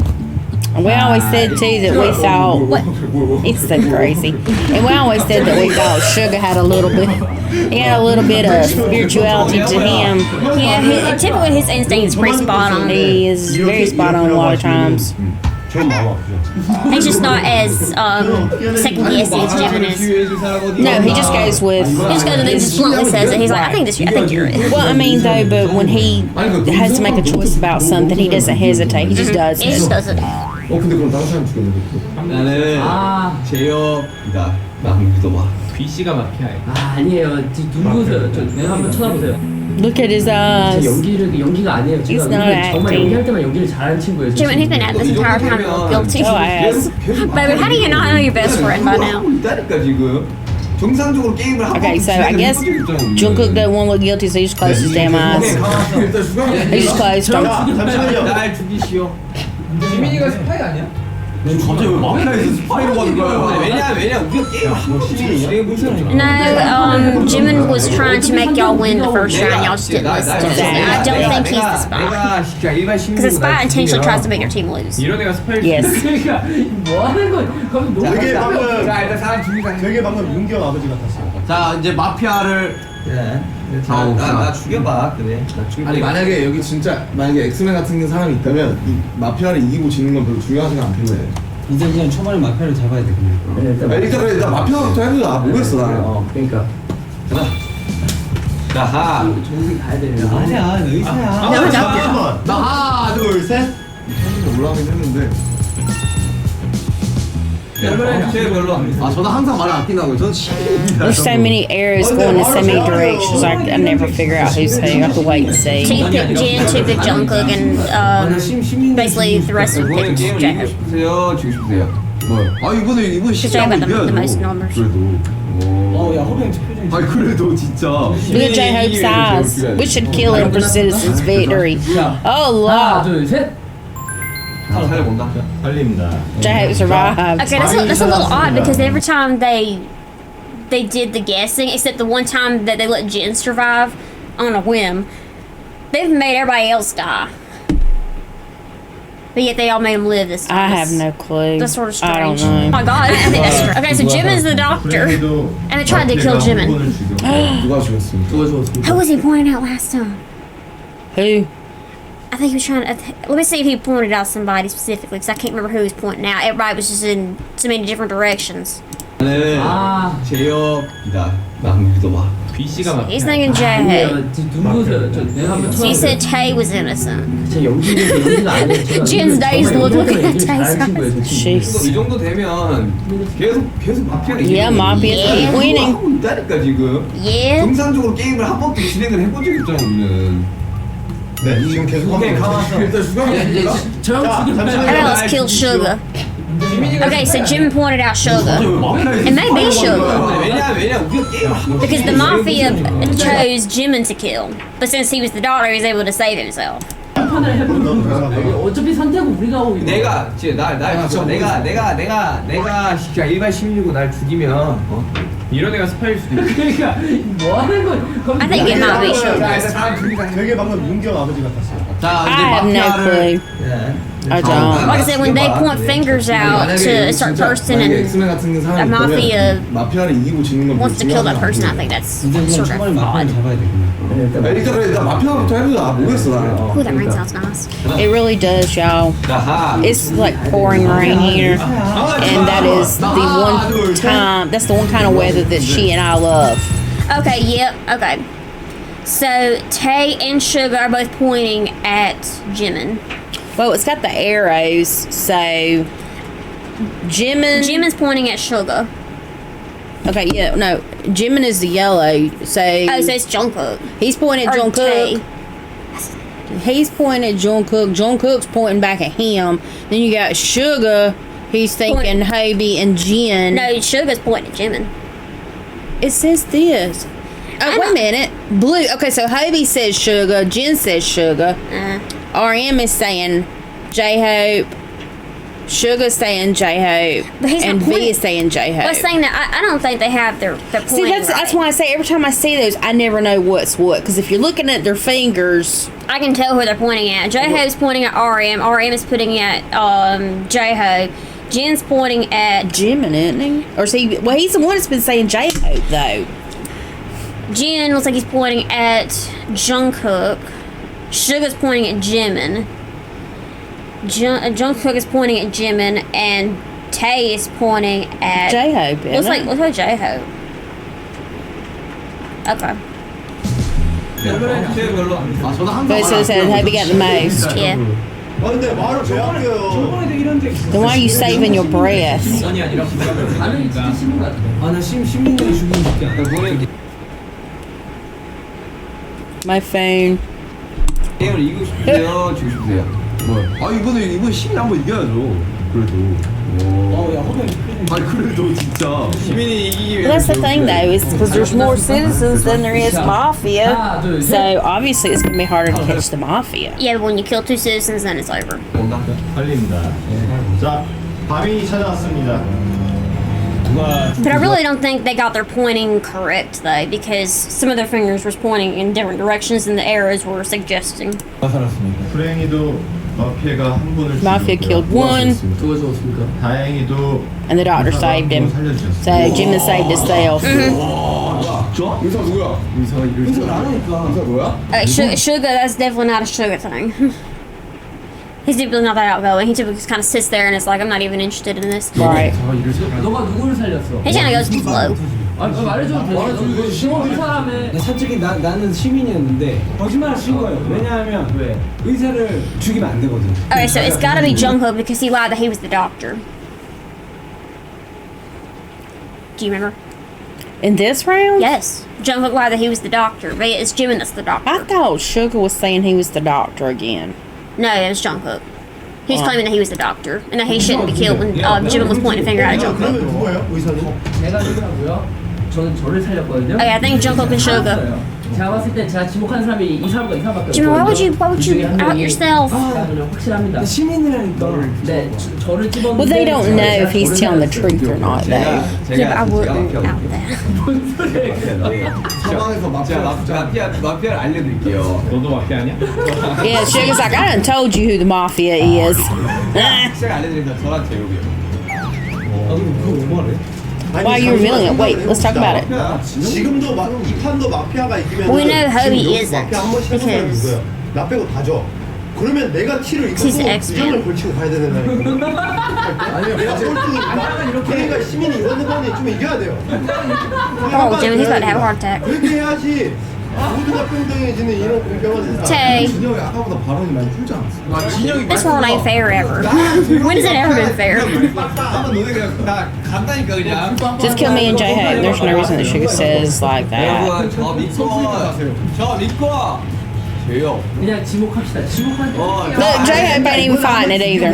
We always said too that we thought it's so crazy, and we always said that we thought Sugar had a little bit. He had a little bit of spirituality to him. Yeah, typically his instinct is pretty spot on. He is very spot on a lot of times. 저 마음 아프죠. He's just not as second guessy as Jimin is. No, he just goes with. He just goes and he just bluntly says it. He's like, I think you're it. Well, I mean though, but when he has to make a choice about something, he doesn't hesitate. He just does He just it. does it. 근데 그럼 다른 사람 죽였는데. 나는 제이홉이다. 나 믿어봐. B 씨가 마피아예요. 아니에요. 누구세요? 내가 한번 쳐다보세요. Look at his eyes. 연기가 아니에요. He's 제가 not 정말 acting. 연기할 때만 연기를 잘하는 친구예요. Jimin, he's been at this entire time guilty. Oh, ass. Baby, how do you not know your best friend by now? 있다니까 지금. 정상적으로 게임을 하고 Okay, so I guess Jungkook doesn't want to look guilty, so he just closed his damn eyes. 일단 죽여. He just closed them. 잠시만요. 날 죽이시오. 지민이가 스파이 아니야? 갑자기 왜 마피아에서 스파이로 가는 거야? 왜냐 우리가 게임을 하고 진행을 못하는 No, Jimin was trying to make y'all win the first round. Y'all just didn't listen to him. I don't think he's the spy. Because the spy intentionally tries to make your team lose. 이런 애가 스파이. Yes. 그러니까 뭐 하는 거야? 그럼 너무 되게 방금 자 일단 사람 죽이자. 되게 방금 문경 아버지 같았어요. 자 이제 마피아를 나 죽여봐 그래. 아니 만약에 여기 진짜 만약에 엑스맨 같은 사람이 있다면 이 마피아를 이기고 지는 건 별로 중요하지는 않겠네. 이제 그냥 초반에 마피아를 잡아야 돼. 근데. 일단 마피아부터 해보자. 모르겠어 나는. 그러니까 자 정신 가야 되는 거. 아니야, 너 의사야. 하나 둘 셋. 사실 올라가긴 했는데. 저는 항상 말을 아낀다고요. 저는 There's so many arrows going in so many directions. I never figure out who's who. I have to wait and So see. you picked Jin, two picked Jungkook, and basically the rest of them picked 게임을 J-Hope. 이기고 싶으세요? 지고 싶으세요? 뭐요? 이번 Because J-Hope had the most numbers. 야, 호비 형 표정이. 아니 그래도 진짜. Look at J-Hope's eyes. We should kill him for Citizens' victory. Oh, 하나, Lord. 둘, 셋. 살려본다. 살립니다. J-Hope survived. Okay, that's a little odd because every time they did the guessing, except the one time that they let Jin survive on a whim, they've made everybody else die. But yet they all made him live this time. I have no clue. That's sort of I don't strange. Oh know. my god, I think that's strange. Okay, so Jimin's the doctor, and they tried to kill Jimin. 누가 죽였습니까? 누가 좋았어? Who was he pointing out last time? Who? I think he was trying to. Let me see if he pointed out somebody specifically, because I can't remember who he was pointing out. Everybody was just in so many different directions. 나는 제이홉이다. 나 믿어봐. B 씨가 마피아. He's thinking J. 아니에요. 누구세요? 내가 한번 So you 쳐다보세요. said Tay was innocent. 제 연기가 아니에요. Jin's days look at Tay's eyes. Jeez. 이 정도 되면 계속 마피아가 Yeah, Mafia keep winning. 하고 있다니까 지금. Yeah. 정상적으로 게임을 한 번도 진행을 해본 적이 없잖아 우리는. 네 지금 계속 하고 있어요. 일단 죽여볼게요. Okay, let's kill Sugar. Okay, so Jim pointed out Sugar. It may be Sugar. 왜냐 우리가 게임을 하고 Because the Mafia chose Jimin to kill. But since he was the daughter, he was able to save himself. 편을 해보는 거야. 어차피 선택은 우리가 하고 있는 내가 지금 날 죽여. 내가 진짜 일반 시민이고 날 죽이면 이런 애가 스파일 수도 있고. 그러니까 뭐 하는 거야? I think it might be sugar. 되게 방금 윤경 아버지 같았어요. 자 I have no clue. I don't. Like I said, when they point fingers out to a certain person and 엑스맨 같은 the 사람이 mafia 마피아를 이기고 지는 건 wants to kill that person, I think that's 이제 그냥 sort 초반에 of 마피아 odd. 잡아야 되구나. 일단 마피아부터 해보자. 모르겠어 나. Ooh, that rain sounds nice. It really does, y'all. 자하. It's like pouring rain here, and that is the one time. That's the one kind of weather that she and I love. Okay, yep, okay. So Tay and Sugar are both pointing at Jimin. Well, it's got the arrows, so Jimin's pointing at Sugar. Okay, yeah, no, Jimin is the yellow, so Oh, so it's Jungkook. he's pointing at Or Jungkook. Tay. He's pointing at Jungkook. Jungkook's pointing back at him. Then you got Sugar. He's thinking Hobi and Jin. No, Sugar's pointing at Jimin. It says this. Oh, wait a minute. Blue. Okay, so Hobi says Sugar. Jin says Sugar. RM is saying J-Hope. Sugar's saying J-Hope. But he's and not V pointing- is saying J-Hope. Well, saying that I don't think they have their pointing. See, that's why I say every time I see those, I never know what's what. Because if you're looking at their fingers, I can tell who they're pointing at. J-Hope's pointing at RM. RM is pointing at J-Hope. Jin's pointing at Jimin, isn't he? Or see, well, he's the one that's been saying J-Hope though. Jin looks like he's pointing at Jungkook. Sugar's pointing at Jimin. Jungkook is pointing at Jimin, and Tay is pointing at J-Hope. Looks like J-Hope. Okay. 별로. 아 저도 한 But it says that Hobi got the most. Yeah. 아 근데 말을 왜 아껴요? 저번에도 이런 데 있어. Then why are you saving your breath? 아니 아니라 반응이 진짜 심한 것 같아. 아나 시민들이 죽이는 새끼 아니야. My phone. 게임을 이기고 싶으세요? 지고 싶으세요? 뭐? 아 이번 시민 한번 이겨야죠. 그래도. 야 호동 아니 그래도 진짜. 시민이 이기면. Well, that's the thing though, is because there's more citizens than there is mafia. So obviously it's gonna be harder to catch the mafia. Yeah, but when you kill two citizens, then it's over. 달립니다. 자, 밤이 찾아왔습니다. But I really don't think they got their pointing correct though, because some of their fingers were pointing in different directions than the arrows were suggesting. 불행히도 마피아가 한 분을 Mafia killed one, 누가 죽었습니까? 다행히도 and the doctor saved him. So Jimin saved himself. 진짜? 의사 누구야? 의사 나라니까. 의사 뭐야? Sugar, that's definitely not a Sugar thing. He's typically not that outgoing. He typically just kind of sits there and is like, I'm not even interested in this. Right. 너가 누구를 살렸어? He kind of goes with the flow. 말해줘도 돼. 너 심한 사람의 솔직히 나는 시민이었는데 거짓말을 친 거예요. 왜냐하면 왜? 의사를 죽이면 안 되거든. Okay, so it's gotta be Jungkook because he lied that he was the doctor. Do you remember? In this round? Yes. Jungkook lied that he was the doctor, but it's Jimin that's the doctor. I thought Sugar was saying he was the doctor again. No, it was Jungkook. He's claiming that he was the doctor and that he shouldn't be killed when Jimin was pointing a finger at Jungkook. 그러면 누구예요? 의사는? 제가 누구라고요? 저는 저를 살렸거든요. Okay, I think Jungkook and Sugar. 제가 봤을 때 제가 지목한 사람이 이 사람과 이 사람밖에 Jimin, why would you out yourself? 그냥 확실합니다. 시민이라니까. 네, 저를 집었는데. Well, they don't know if he's telling the truth or not, though. Yeah, but I wouldn't out that. 사망에서 마피아를 알려드릴게요. 너도 마피아 아니야? Yeah, Sugar's like, I done told you who the mafia is. 제가 알려드리면 저랑 제육이요. 아 근데 그거 뭐하래? Why are you revealing it? Wait, let's talk about it. 지금도 이 판도 마피아가 이기면 We know Hobi isn't, 마피아 한 번씩 해서 사람이 because- 누구야? 나 빼고 다져. 그러면 내가 티를 입고 He's 또 expert. 이정을 걸치고 가야 되는다니까. 아니야, 내가 꼴등이니까. 그러니까 시민이 이런 번에 좀 이겨야 돼요. Oh, Jimin, he's about to have a heart attack. 그렇게 해야지. 모두가 평등해지는 이런 공평한 세상. Tay, 진영이 아까보다 발언이 많이 풀지 않았어. 진영이 this world ain't fair ever. When has it ever been fair? 한번 너네 그냥 나 간다니까 그냥. Just kill me and J-Hope. There's no reason that Sugar says like that. 여러분 저 믿고 돼요. 그냥 지목합시다. 지목하지. Look, J-Hope ain't even fighting it either.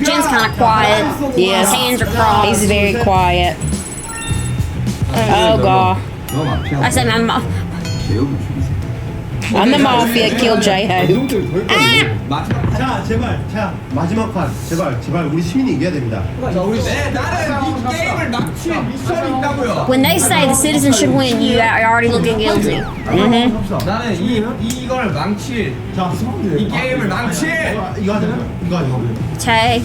Jin's kind of quiet. Yes. His hands are crossed. He's very quiet. Oh, God. 너 마피아. I said, my mom. 제육을 죽이세요. I'm the mafia. Killed J-Ho. 자 제발 자 마지막 판 제발 우리 시민이 이겨야 됩니다. 자 우리 나는 이 게임을 망칠 미션이 있다고요. When they say the citizens should win, you are already looking guilty. 나는 이걸 망칠 이 게임을 망칠 이거 하자. 이거 하자. Okay.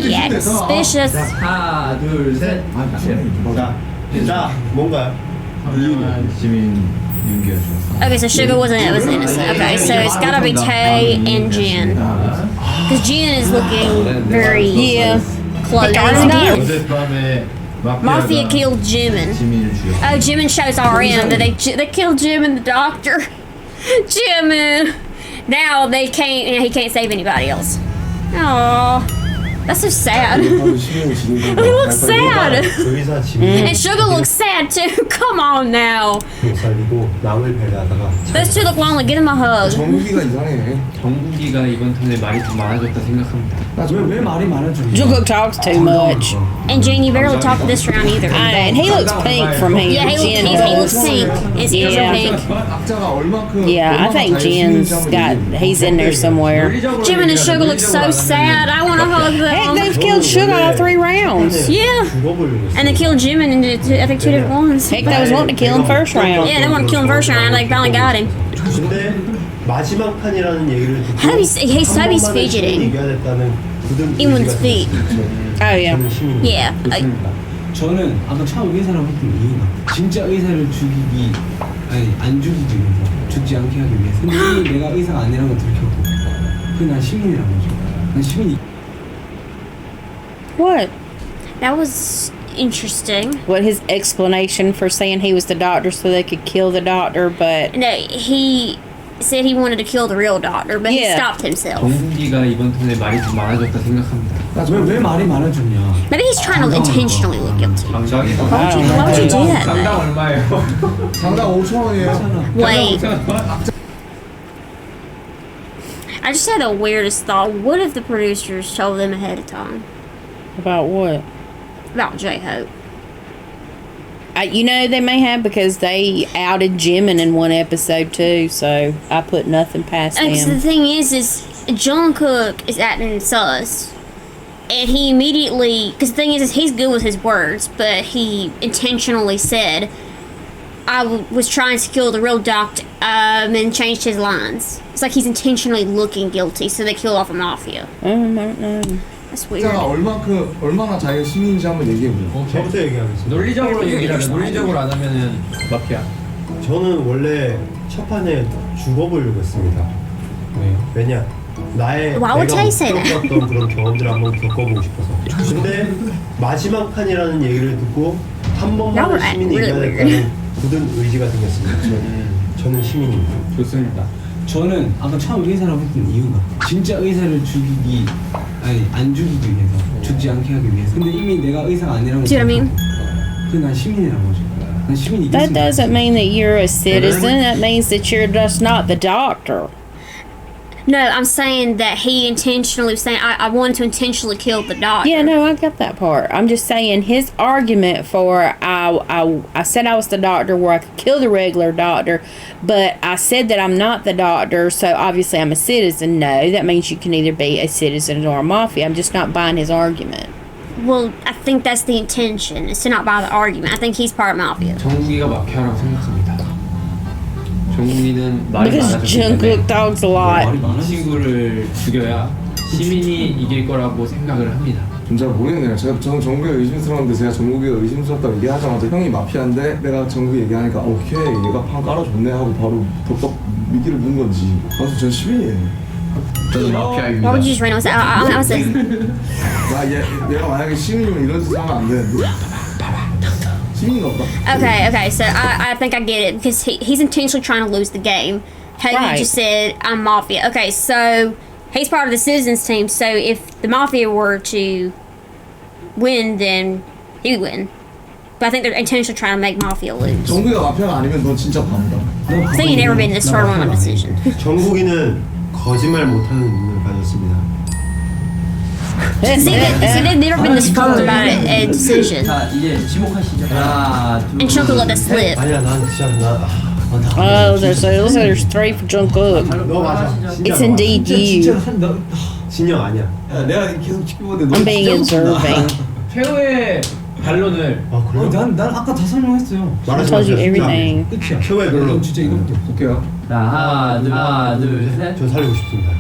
Yeah, suspicious. 하나, 둘, 셋. 자 뭔가요? 시민 윤기가 죽었어. Okay, so Sugar was innocent. Okay, so it's gotta be Tay and Jin. Because Jin is looking very close. Again, 어젯밤에 Mafia killed Jimin. 시민을 죽였어. Oh, Jimin shows RM that they killed Jimin the doctor. Jimin. Now he can't save anybody else. Aww. That's so sad. He looks sad. 의사 지민 And Sugar looks sad too. Come on now. 살리고 남을 배려하다가 Those two look lonely. Give him a hug. 정국이가 이상해. 정국이가 이번 턴에 말이 좀 많아졌다 생각합니다. 왜 말이 많아졌냐? Jungkook talks too much. And Jin, you barely talked this round either. And he looks pink from here. Yeah, he looks pink. His ears are pink. 악자가 얼마큼 Yeah, I think Jin's he's in there somewhere. Jimin and Sugar look so sad. I want to hug Heck, them. they've killed Sugar all 3 rounds. Yeah. 죽어보려고 했어. And they killed Jimin in I think 2 different ones. Heck, they was wanting to kill him first round. Yeah, they want to kill him first round. They finally got him. 근데 마지막 판이라는 얘기를 듣고 Hobi's 시민이 fidgeting. 이겨야 됐다는 굳은 Ewan's 의지가 feet. 생겼습니다. Oh, yeah. 저는 시민이 Yeah. 저는 아까 처음 의사라고 했던 이유가 진짜 의사를 죽이기 안 죽이기 위해서 죽지 않게 하기 위해서. 근데 이미 내가 의사가 아니라는 걸 들켰고 그난 시민이라고 하죠. 난 시민이. What? That was interesting. What his explanation for saying he was the doctor so they could kill the doctor, but No, he said he wanted to kill the real doctor, but he Yeah. stopped himself. 정국이가 이번 턴에 말이 좀 많아졌다 생각합니다. 왜 말이 많아졌냐? Maybe he's trying to intentionally look guilty. 당장에 Why would you do that? 상당 though? 얼마예요? 상당 5,000원이에요. Wait. I just had the weirdest thought. What if the producers told them ahead of time about what? about J-Hope? You know, they may have because they outed Jimin in one episode too, so I put nothing past Because the them. thing is Jungkook is acting sus. And he immediately, because the thing is he's good with his words, but he intentionally said, was trying to kill the real doctor, and changed his lines. It's like he's intentionally looking guilty, so they killed off a mafia. I don't know. That's weird. 악자가 얼마나 자기가 시민인지 한번 얘기해보자. 저부터 얘기하겠습니다. 논리적으로 얘기를 하면 논리적으로 안 하면은 마피아. 저는 원래 첫 판에 죽어보려고 했습니다. 왜요? 왜냐? 나의 Why would Tay say that? 겪었던 그런 경험들을 한번 겪어보고 싶어서. 근데 마지막 판이라는 얘기를 듣고 한 Y'all 번만은 were 시민이 really 이겨야 됐다는 굳은 의지가 생겼습니다. 저는 시민입니다. 좋습니다. 저는 아까 처음 의사라고 했던 이유가 진짜 의사를 죽이기 안 죽이기 위해서 죽지 않게 하기 위해서. 근데 이미 내가 의사가 아니라는 걸 See what I mean? 그난 시민이라고 하죠. 난 시민이 That doesn't mean that you're a citizen. That means that you're just not the doctor. No, I'm saying that he intentionally was saying I wanted to intentionally kill the doctor. Yeah, no, I got that part. I'm just saying his argument for I said I was the doctor where I could kill the regular doctor, but I said that I'm not the doctor, so obviously I'm a citizen. No, that means you can either be a citizen or a mafia. I'm just not buying his argument. Well, I think that's the intention, is to not buy the argument. I think he's part mafia. 정국이가 마피아라고 생각합니다. 정국이는 말이 Because 많아졌기 때문에 Jungkook talks a lot. 이 친구를 죽여야 시민이 이길 거라고 생각을 합니다. 좀 잘 모르겠네요. 저는 정국이가 의심스러운데 제가 정국이가 의심스럽다고 얘기하자마자 형이 마피아인데 내가 정국이 얘기하니까 오케이 얘가 판 깔아줬네 하고 바로 덕덕 미끼를 문 건지. 그래서 전 시민이에요. 저는 마피아입니다. Why would you just run on? I was saying, 얘가 만약에 시민이면 이런 짓을 하면 안 되는데 시민인가 보다. okay, so I think I get it because he's intentionally trying to lose the game. How you Right. just said I'm mafia. Okay, so he's part of the citizens team. So if the mafia were to win, then he would win. But I think they're intentionally trying to make mafia lose. 정국이가 마피아가 아니면 넌 진짜 바보다. So you never been this far on a decision. 정국이는 거짓말 못하는 눈을 가졌습니다. See, they've never been this firm about a decision. 자 이제 지목하시죠. 하나, 둘, And Choco let us slip. 아니야 난 진짜 Oh, there's 3 for Jungkook. 너 맞아. It's indeed you. 진영 아니야. 야, 내가 계속 지켜보는데 I'm being observing. 최후의 반론을 아 그래요? 난 아까 다 설명했어요. I told you everything. 끝이야. 최후의 별로. 진짜 이거밖에 없어. 볼게요. 자 하나 둘 셋. 저 살리고 싶습니다.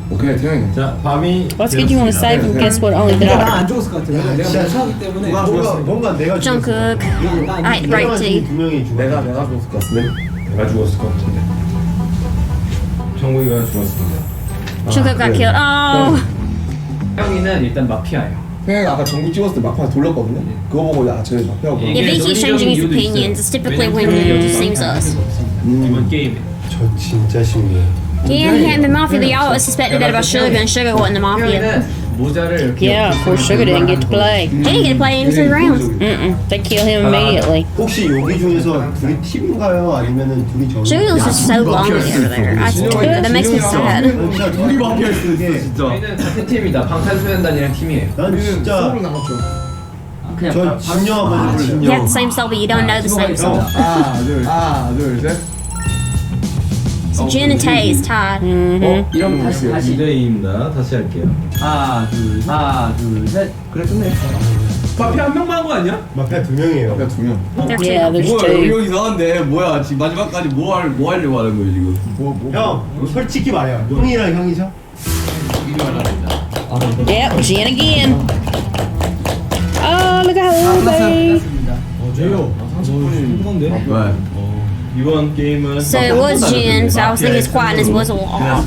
오케이 태양이. 자, 밤이 What's good you want to say? But guess what? Only the daughter. 나안 죽었을 것 같아. 내가 진짜 멈춰하기 때문에. 뭔가 내가 Jungkook. I right too. 두 명이 죽어. 내가 죽었을 것 같은데. 내가 죽었을 것 같은데. 정국이가 죽었습니다. Jungkook got killed. Oh. 태영이는 일단 마피아예요. 태양이가 아까 전국 찍었을 때 막판에 돌렸거든요. 그거 보고 야 쟤 마피아고. If he keeps changing his opinions, it's typically when he just seems us. 이번 게임에 저 진짜 신기해. Yeah, he hadn't been mafia, but y'all suspected that about Sugar, and Sugar wasn't the mafia. 태영이는 모자를 Yeah, poor Sugar didn't get to play. He didn't get to play any 3 rounds. They kill him immediately. 혹시 여기 중에서 둘이 팀인가요? 아니면은 둘이 저? Sugar was just so lonely over there. That makes me sad. 진짜 둘이 마피아였어 이게. 진짜. 저희는 같은 팀이다. 방탄소년단이랑 팀이에요. 난 진짜 서로 나갔죠. 그냥 저 진영 한번 You have 진영. the same soul, but you don't know the same soul. 하나 둘 셋. So Jin and Tay is tied. 이러면 다시 2대2입니다. 다시 할게요. 하나 둘 셋. 그래 끝내. 마피아 한 명만 한 거 아니야? 마피아 2명이에요. 내가 두 명. They're Yeah, two. there's 뭐야 2. 여기 이상한데 뭐야 지금 마지막까지 뭐 하려고 하는 거예요 지금 형 솔직히 말해요. 형이랑 형이죠? Yep, Jen again. Oh, look at Hobi. 제요. 궁금한데. 왜? 이번 게임은 So it was Jin, so I was thinking his quietness was a little off.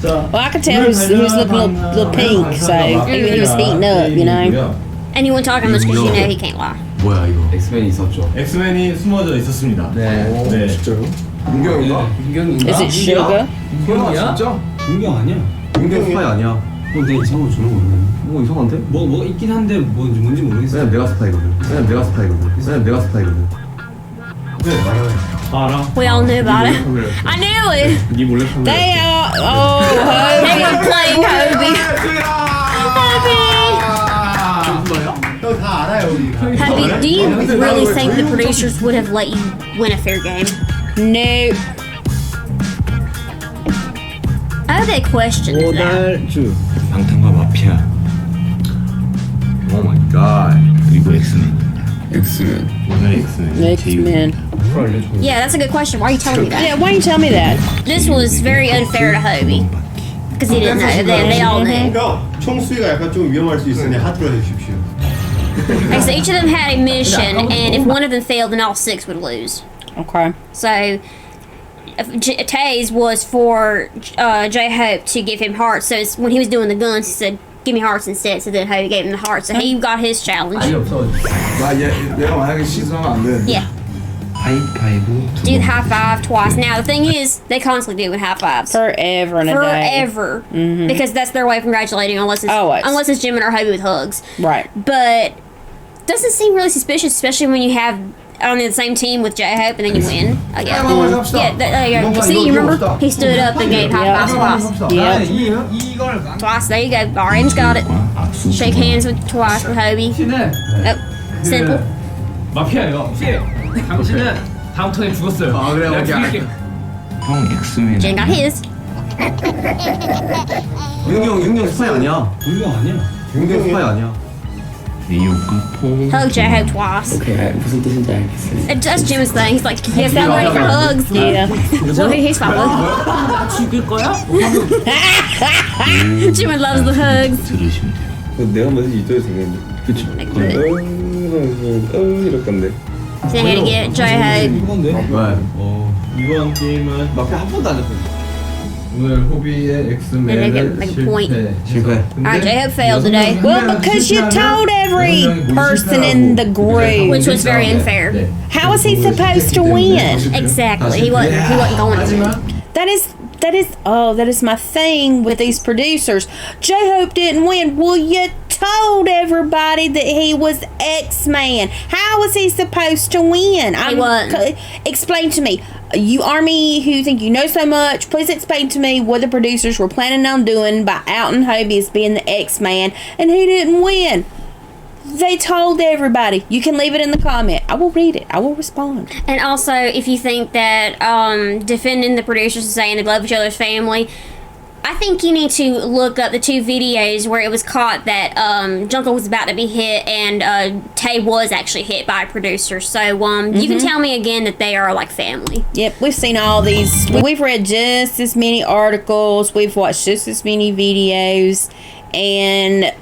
자, Well, I could tell he was looking a little pink, so he was heating up, you know. And he won't talk much because you know he can't lie. 뭐야 이거 엑스맨이 있었죠 엑스맨이 숨어져 있었습니다. 네. 네. 진짜요? 문경인가? 윤경인가? Is it Sugar? 문경아 진짜? 문경 아니야. 문경 스파이 아니야 내 이상한 거 저런 거 모르겠네. 뭐 이상한데? 뭐가 있긴 한데 뭔지 모르겠어. 그냥 내가 스파이거든 그냥 내가 스파이거든 알아. We all knew about it. I knew it. 네 몰래 카메라. They are. Oh, They Hobi. were playing Hobi. 형다 알아요 우리. Hobi, do you really think the producers would have let you win a fair game? Nope. I have a question. to that. 오달주 방탄과 마피아. 오 마이 갓. 그리고 엑스맨. 오늘 엑스맨. X-Men. Yeah, that's a good question. Why are you telling me that? Yeah, why you tell me that? This was very unfair to Hobi. Because he didn't know. They all knew. 형 총수위가 약간 좀 위험할 수 있으니 하트로 해주십시오. Okay, so each of them had a mission, and if one of them failed, then all 6 would lose. Okay. So, Taze was for J-Hope to give him hearts. So when he was doing the guns, he said, "Give me hearts instead." So then Hope gave him the hearts. So he got his challenge. 아니 없어. 내가 만약에 시즌하면 안 되는데. Yeah. 하이파이브. Do the high five twice. Now the thing is, they constantly do with high fives. Forever and a day. Forever, because that's their way of congratulating, unless it's Jimin or Hobi with hugs. Right. But doesn't seem really suspicious, especially when you have on the same team with J-Hope and then you win. I guess. Yeah, there you go. See, you remember? He stood up and gave high fives twice. Yeah. 이걸 Twice. There you go. Orange got it. Shake hands with twice with Hobi. 당신은 Oh, simple. 마피아예요. 당신은 다음 턴에 죽었어요. 아, 그래, 내가 오케이, 죽일게. 형 엑스맨. Jin got his. 윤경 스파이 아니야 문경 아니야. 윤경 스파이 아니야 리오카 포. Hug J-Hope twice. 무슨 뜻인지 알겠어요. That's Jimin's thing. He's like, yes, I'm ready for hugs. Yeah. Well, he's fine. 죽일 거야? Jimin loves the hugs. 들으시면 돼요. 내가 먼저 이쪽에 생겼는데. 그쵸. 이럴 건데. So here to get J-Hope. 이건데. 왜? 이번 게임은 마피아 한 번도 안 잡혔어 오늘 호비의 엑스맨을 Make a point. 실패 Alright, J-Hope failed today. Well, because you told every person in the group. Which was very unfair. How was he supposed to win? Exactly. He wasn't going to win. That is my thing with these producers. J-Hope didn't win. Well, you told everybody that he was X-Man. How was he supposed to win? He wasn't. Explain to me. You Army who think you know so much, please explain to me what the producers were planning on doing by outing Hobi as being the X-Man and who didn't win. They told everybody. You can leave it in the comment. I will read it. I will respond. And also, if you think that defending the producers and saying they love each other's family, I think you need to look up the 2 videos where it was caught that Jungkook was about to be hit and Tae was actually hit by a producer. So you can tell me again that they are like family. Yep, we've seen all these. We've read just as many articles. We've watched just as many videos. And,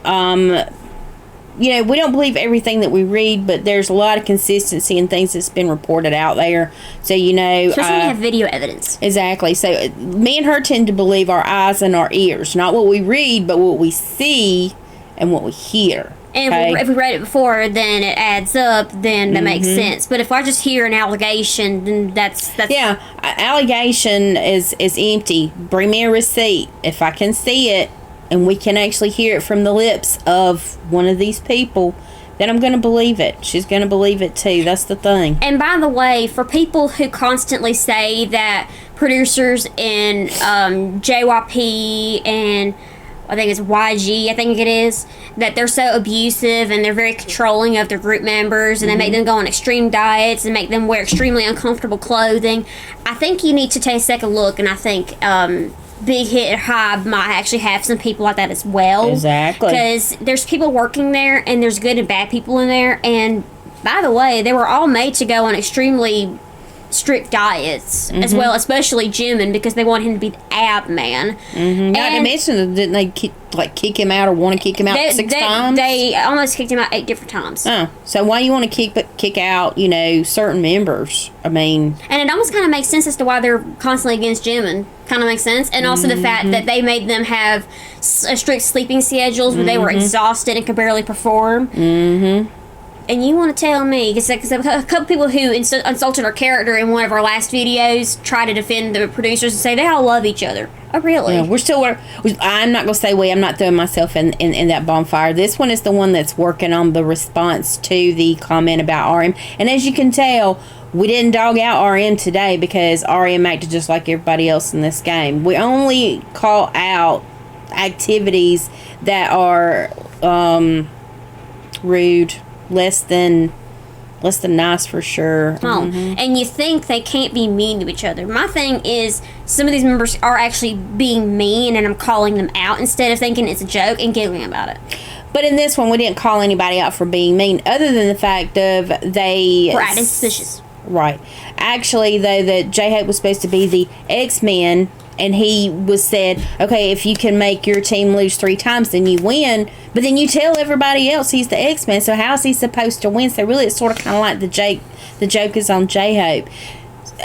you know, we don't believe everything that we read, but there's a lot of consistency in things that's been reported out there. So, you know, especially when you have video evidence. Exactly. So me and her tend to believe our eyes and our ears, not what we read, but what we see and what we hear. And if we read it before, then it adds up, then that makes sense. But if I just hear an allegation, then that's yeah, allegation is empty. Bring me a receipt. If I can see it, and we can actually hear it from the lips of one of these people, then I'm going to believe it. She's going to believe it too. That's the thing. And by the way, for people who constantly say that producers in JYP and I think it's YG, I think it is, that they're so abusive and they're very controlling of their group members and they make them go on extreme diets and make them wear extremely uncomfortable clothing, I think you need to take a second look, and I think Big Hit Hive might actually have some people like that as well. Exactly. Because there's people working there, and there's good and bad people in there. And by the way, they were all made to go on extremely strict diets as well, especially Jimin, because they want him to be the ab man. Not to mention, didn't they kick him out or want to kick him out 6 times? They almost kicked him out 8 different times. Oh, so why you want to kick out, you know, certain members? I mean, and it almost kind of makes sense as to why they're constantly against Jimin. Kind of makes sense, and also the fact that they made them have strict sleeping schedules where they were exhausted and could barely perform. And you want to tell me, because a couple people who insulted our character in one of our last videos try to defend the producers and say they all love each other. Oh, really? Yeah, I'm not going to say I'm not throwing myself in that bonfire. This one is the one that's working on the response to the comment about RM. And as you can tell, we didn't dog out RM today because RM acted just like everybody else in this game. We only call out activities that are rude, less than nice for sure. And you think they can't be mean to each other. My thing is, some of these members are actually being mean, and I'm calling them out instead of thinking it's a joke and giggling about it. But in this one, we didn't call anybody out for being mean, other than the fact of they were acting suspicious. Right. Actually, though, that J-Hope was supposed to be the X-Men, and he was said, okay, if you can make your team lose 3 times, then you win. But then you tell everybody else he's the X-Men, so how is he supposed to win? So really, it's sort of kind of like the joke is on J-Hope.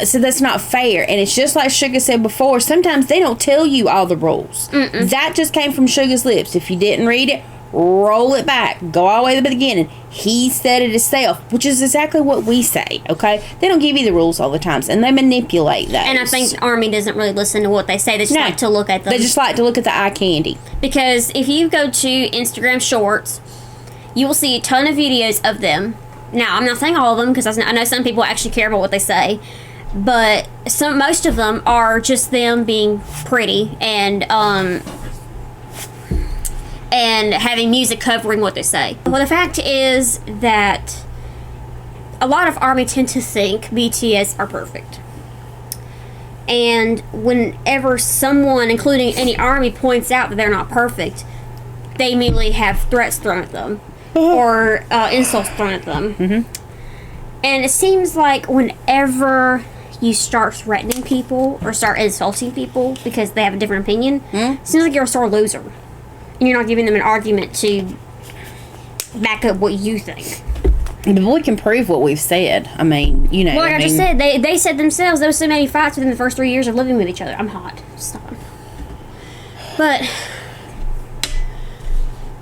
So that's not fair. And it's just like Suga said before, sometimes they don't tell you all the rules. That just came from Suga's lips. If you didn't read it, roll it back. Go all the way to the beginning. He said it himself, which is exactly what we say, okay? They don't give you the rules all the time, and they manipulate those. And I think the Army doesn't really listen to what they say. They just like to look at them. They just like to look at the eye candy. Because if you go to Instagram Shorts, you will see a ton of videos of them. Now, I'm not saying all of them, because I know some people actually care about what they say, but most of them are just them being pretty and having music covering what they say. Well, the fact is that a lot of ARMY tend to think BTS are perfect. And whenever someone, including any ARMY, points out that they're not perfect, they immediately have threats thrown at them or insults thrown at them. And it seems like whenever you start threatening people or start insulting people because they have a different opinion, it seems like you're a sore loser. And you're not giving them an argument to back up what you think. But we can prove what we've said. I mean, you know. Well, like I just said, they said themselves there was so many fights within the first 3 years of living with each other. I'm hot. Stop. But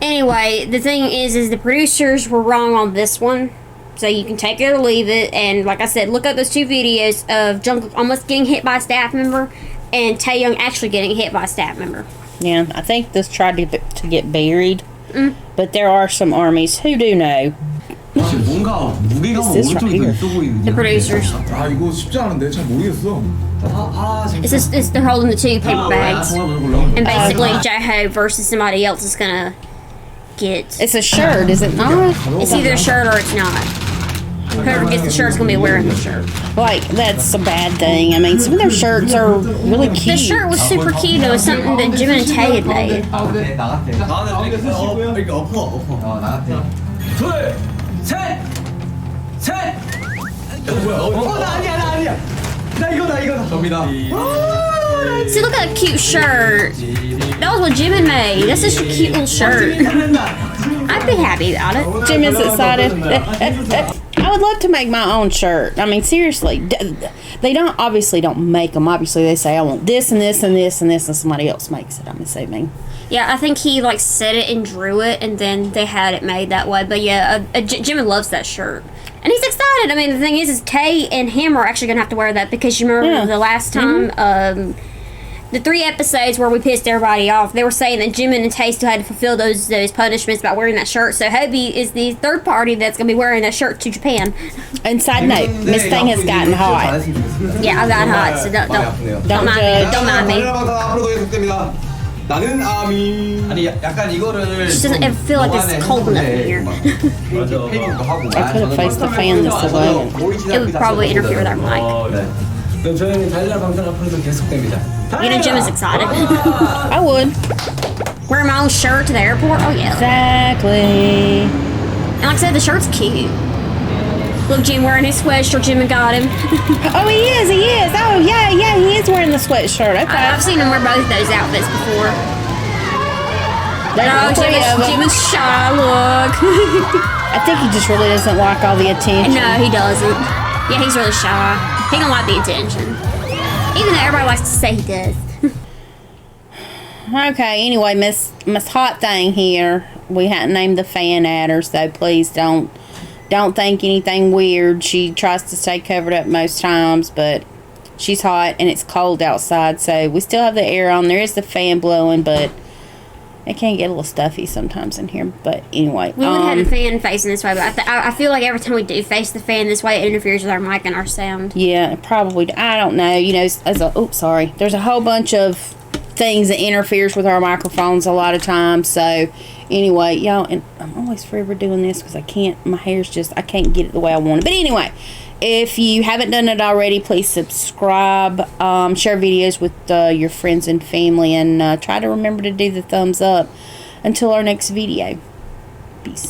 anyway, the thing is the producers were wrong on this one. So you can take it or leave it. And like I said, look up those 2 videos of Jungkook almost getting hit by a staff member and Taehyung actually getting hit by a staff member. Yeah, I think this tried to get buried. But there are some armies who do know. 뭔가 무게감은 어느 정도 있어 보이는데. The producers. 아 이거 쉽지 않은데 잘 모르겠어. It's they're holding the 2 paper bags. And basically J-Hope versus somebody else is gonna gets. It's a shirt, is it not? It's either a shirt or it's not. Whoever gets the shirt's gonna be wearing the shirt. Like, that's a bad thing. I mean, some of their shirts are really cute. The shirt was super cute. It was something that Jim and Tay had made. 나갔대 나갔대. 가운데 이렇게 엎어. 나갔대. 둘, 셋. 뭐야? 나 아니야. 나 이거다. 접니다. See, look at that cute shirt. That was what Jim had made. That's just a cute little shirt. I'd be happy about it. Jim is excited. I would love to make my own shirt. I mean, seriously, they obviously don't make them. Obviously, they say I want this and this and this and this, and somebody else makes it. I'm assuming. Yeah, I think he like said it and drew it, and then they had it made that way. But yeah, Jim loves that shirt, and he's excited. I mean, the thing is Tay and him are actually gonna have to wear that because you remember the last time. The 3 episodes where we pissed everybody off, they were saying that Jim and Tay still had to fulfill those punishments by wearing that shirt. So Hobi is the 3rd party that's going to be wearing that shirt to Japan. And side note, Miss Thing has gotten hot. Yeah, I got hot, so don't mind me. Don't mind me. 앞으로 계속됩니다. 나는 아미. 아니 약간 이거를. She doesn't ever feel like it's cold enough in here. I could have faced the fan this way. It would probably interfere with our mic. 그럼 저희는 달리라 방탄 앞으로도 계속됩니다. You know Jim is excited. I would. Wearing my own shirt to the airport? Oh yeah. Exactly. And like I said, the shirt's cute. Look, Jim wearing his sweatshirt. Jim got him. Oh, he is. Oh, yeah, he is wearing the sweatshirt. Okay. I've seen him wear both those outfits before. There's Jim is shy, look. I think he just really doesn't like all the attention. No, he doesn't. Yeah, he's really shy. He don't like the attention. Even though everybody likes to say he does. Okay, anyway, Miss Hot Thing here. We hadn't named the fan at her, so please don't think anything weird. She tries to stay covered up most times, but she's hot and it's cold outside, so we still have the air on. There is the fan blowing, but it can get a little stuffy sometimes in here. But anyway, we would have the fan facing this way, but I feel like every time we do face the fan this way, it interferes with our mic and our sound. Yeah, probably. I don't know. You know, there's a whole bunch of things that interferes with our microphones a lot of times. So anyway, y'all, and I'm always forever doing this because my hair's just, I can't get it the way I want it. But anyway, if you haven't done it already, please subscribe, share videos with your friends and family, and try to remember to do the thumbs up. Until our next video. Peace.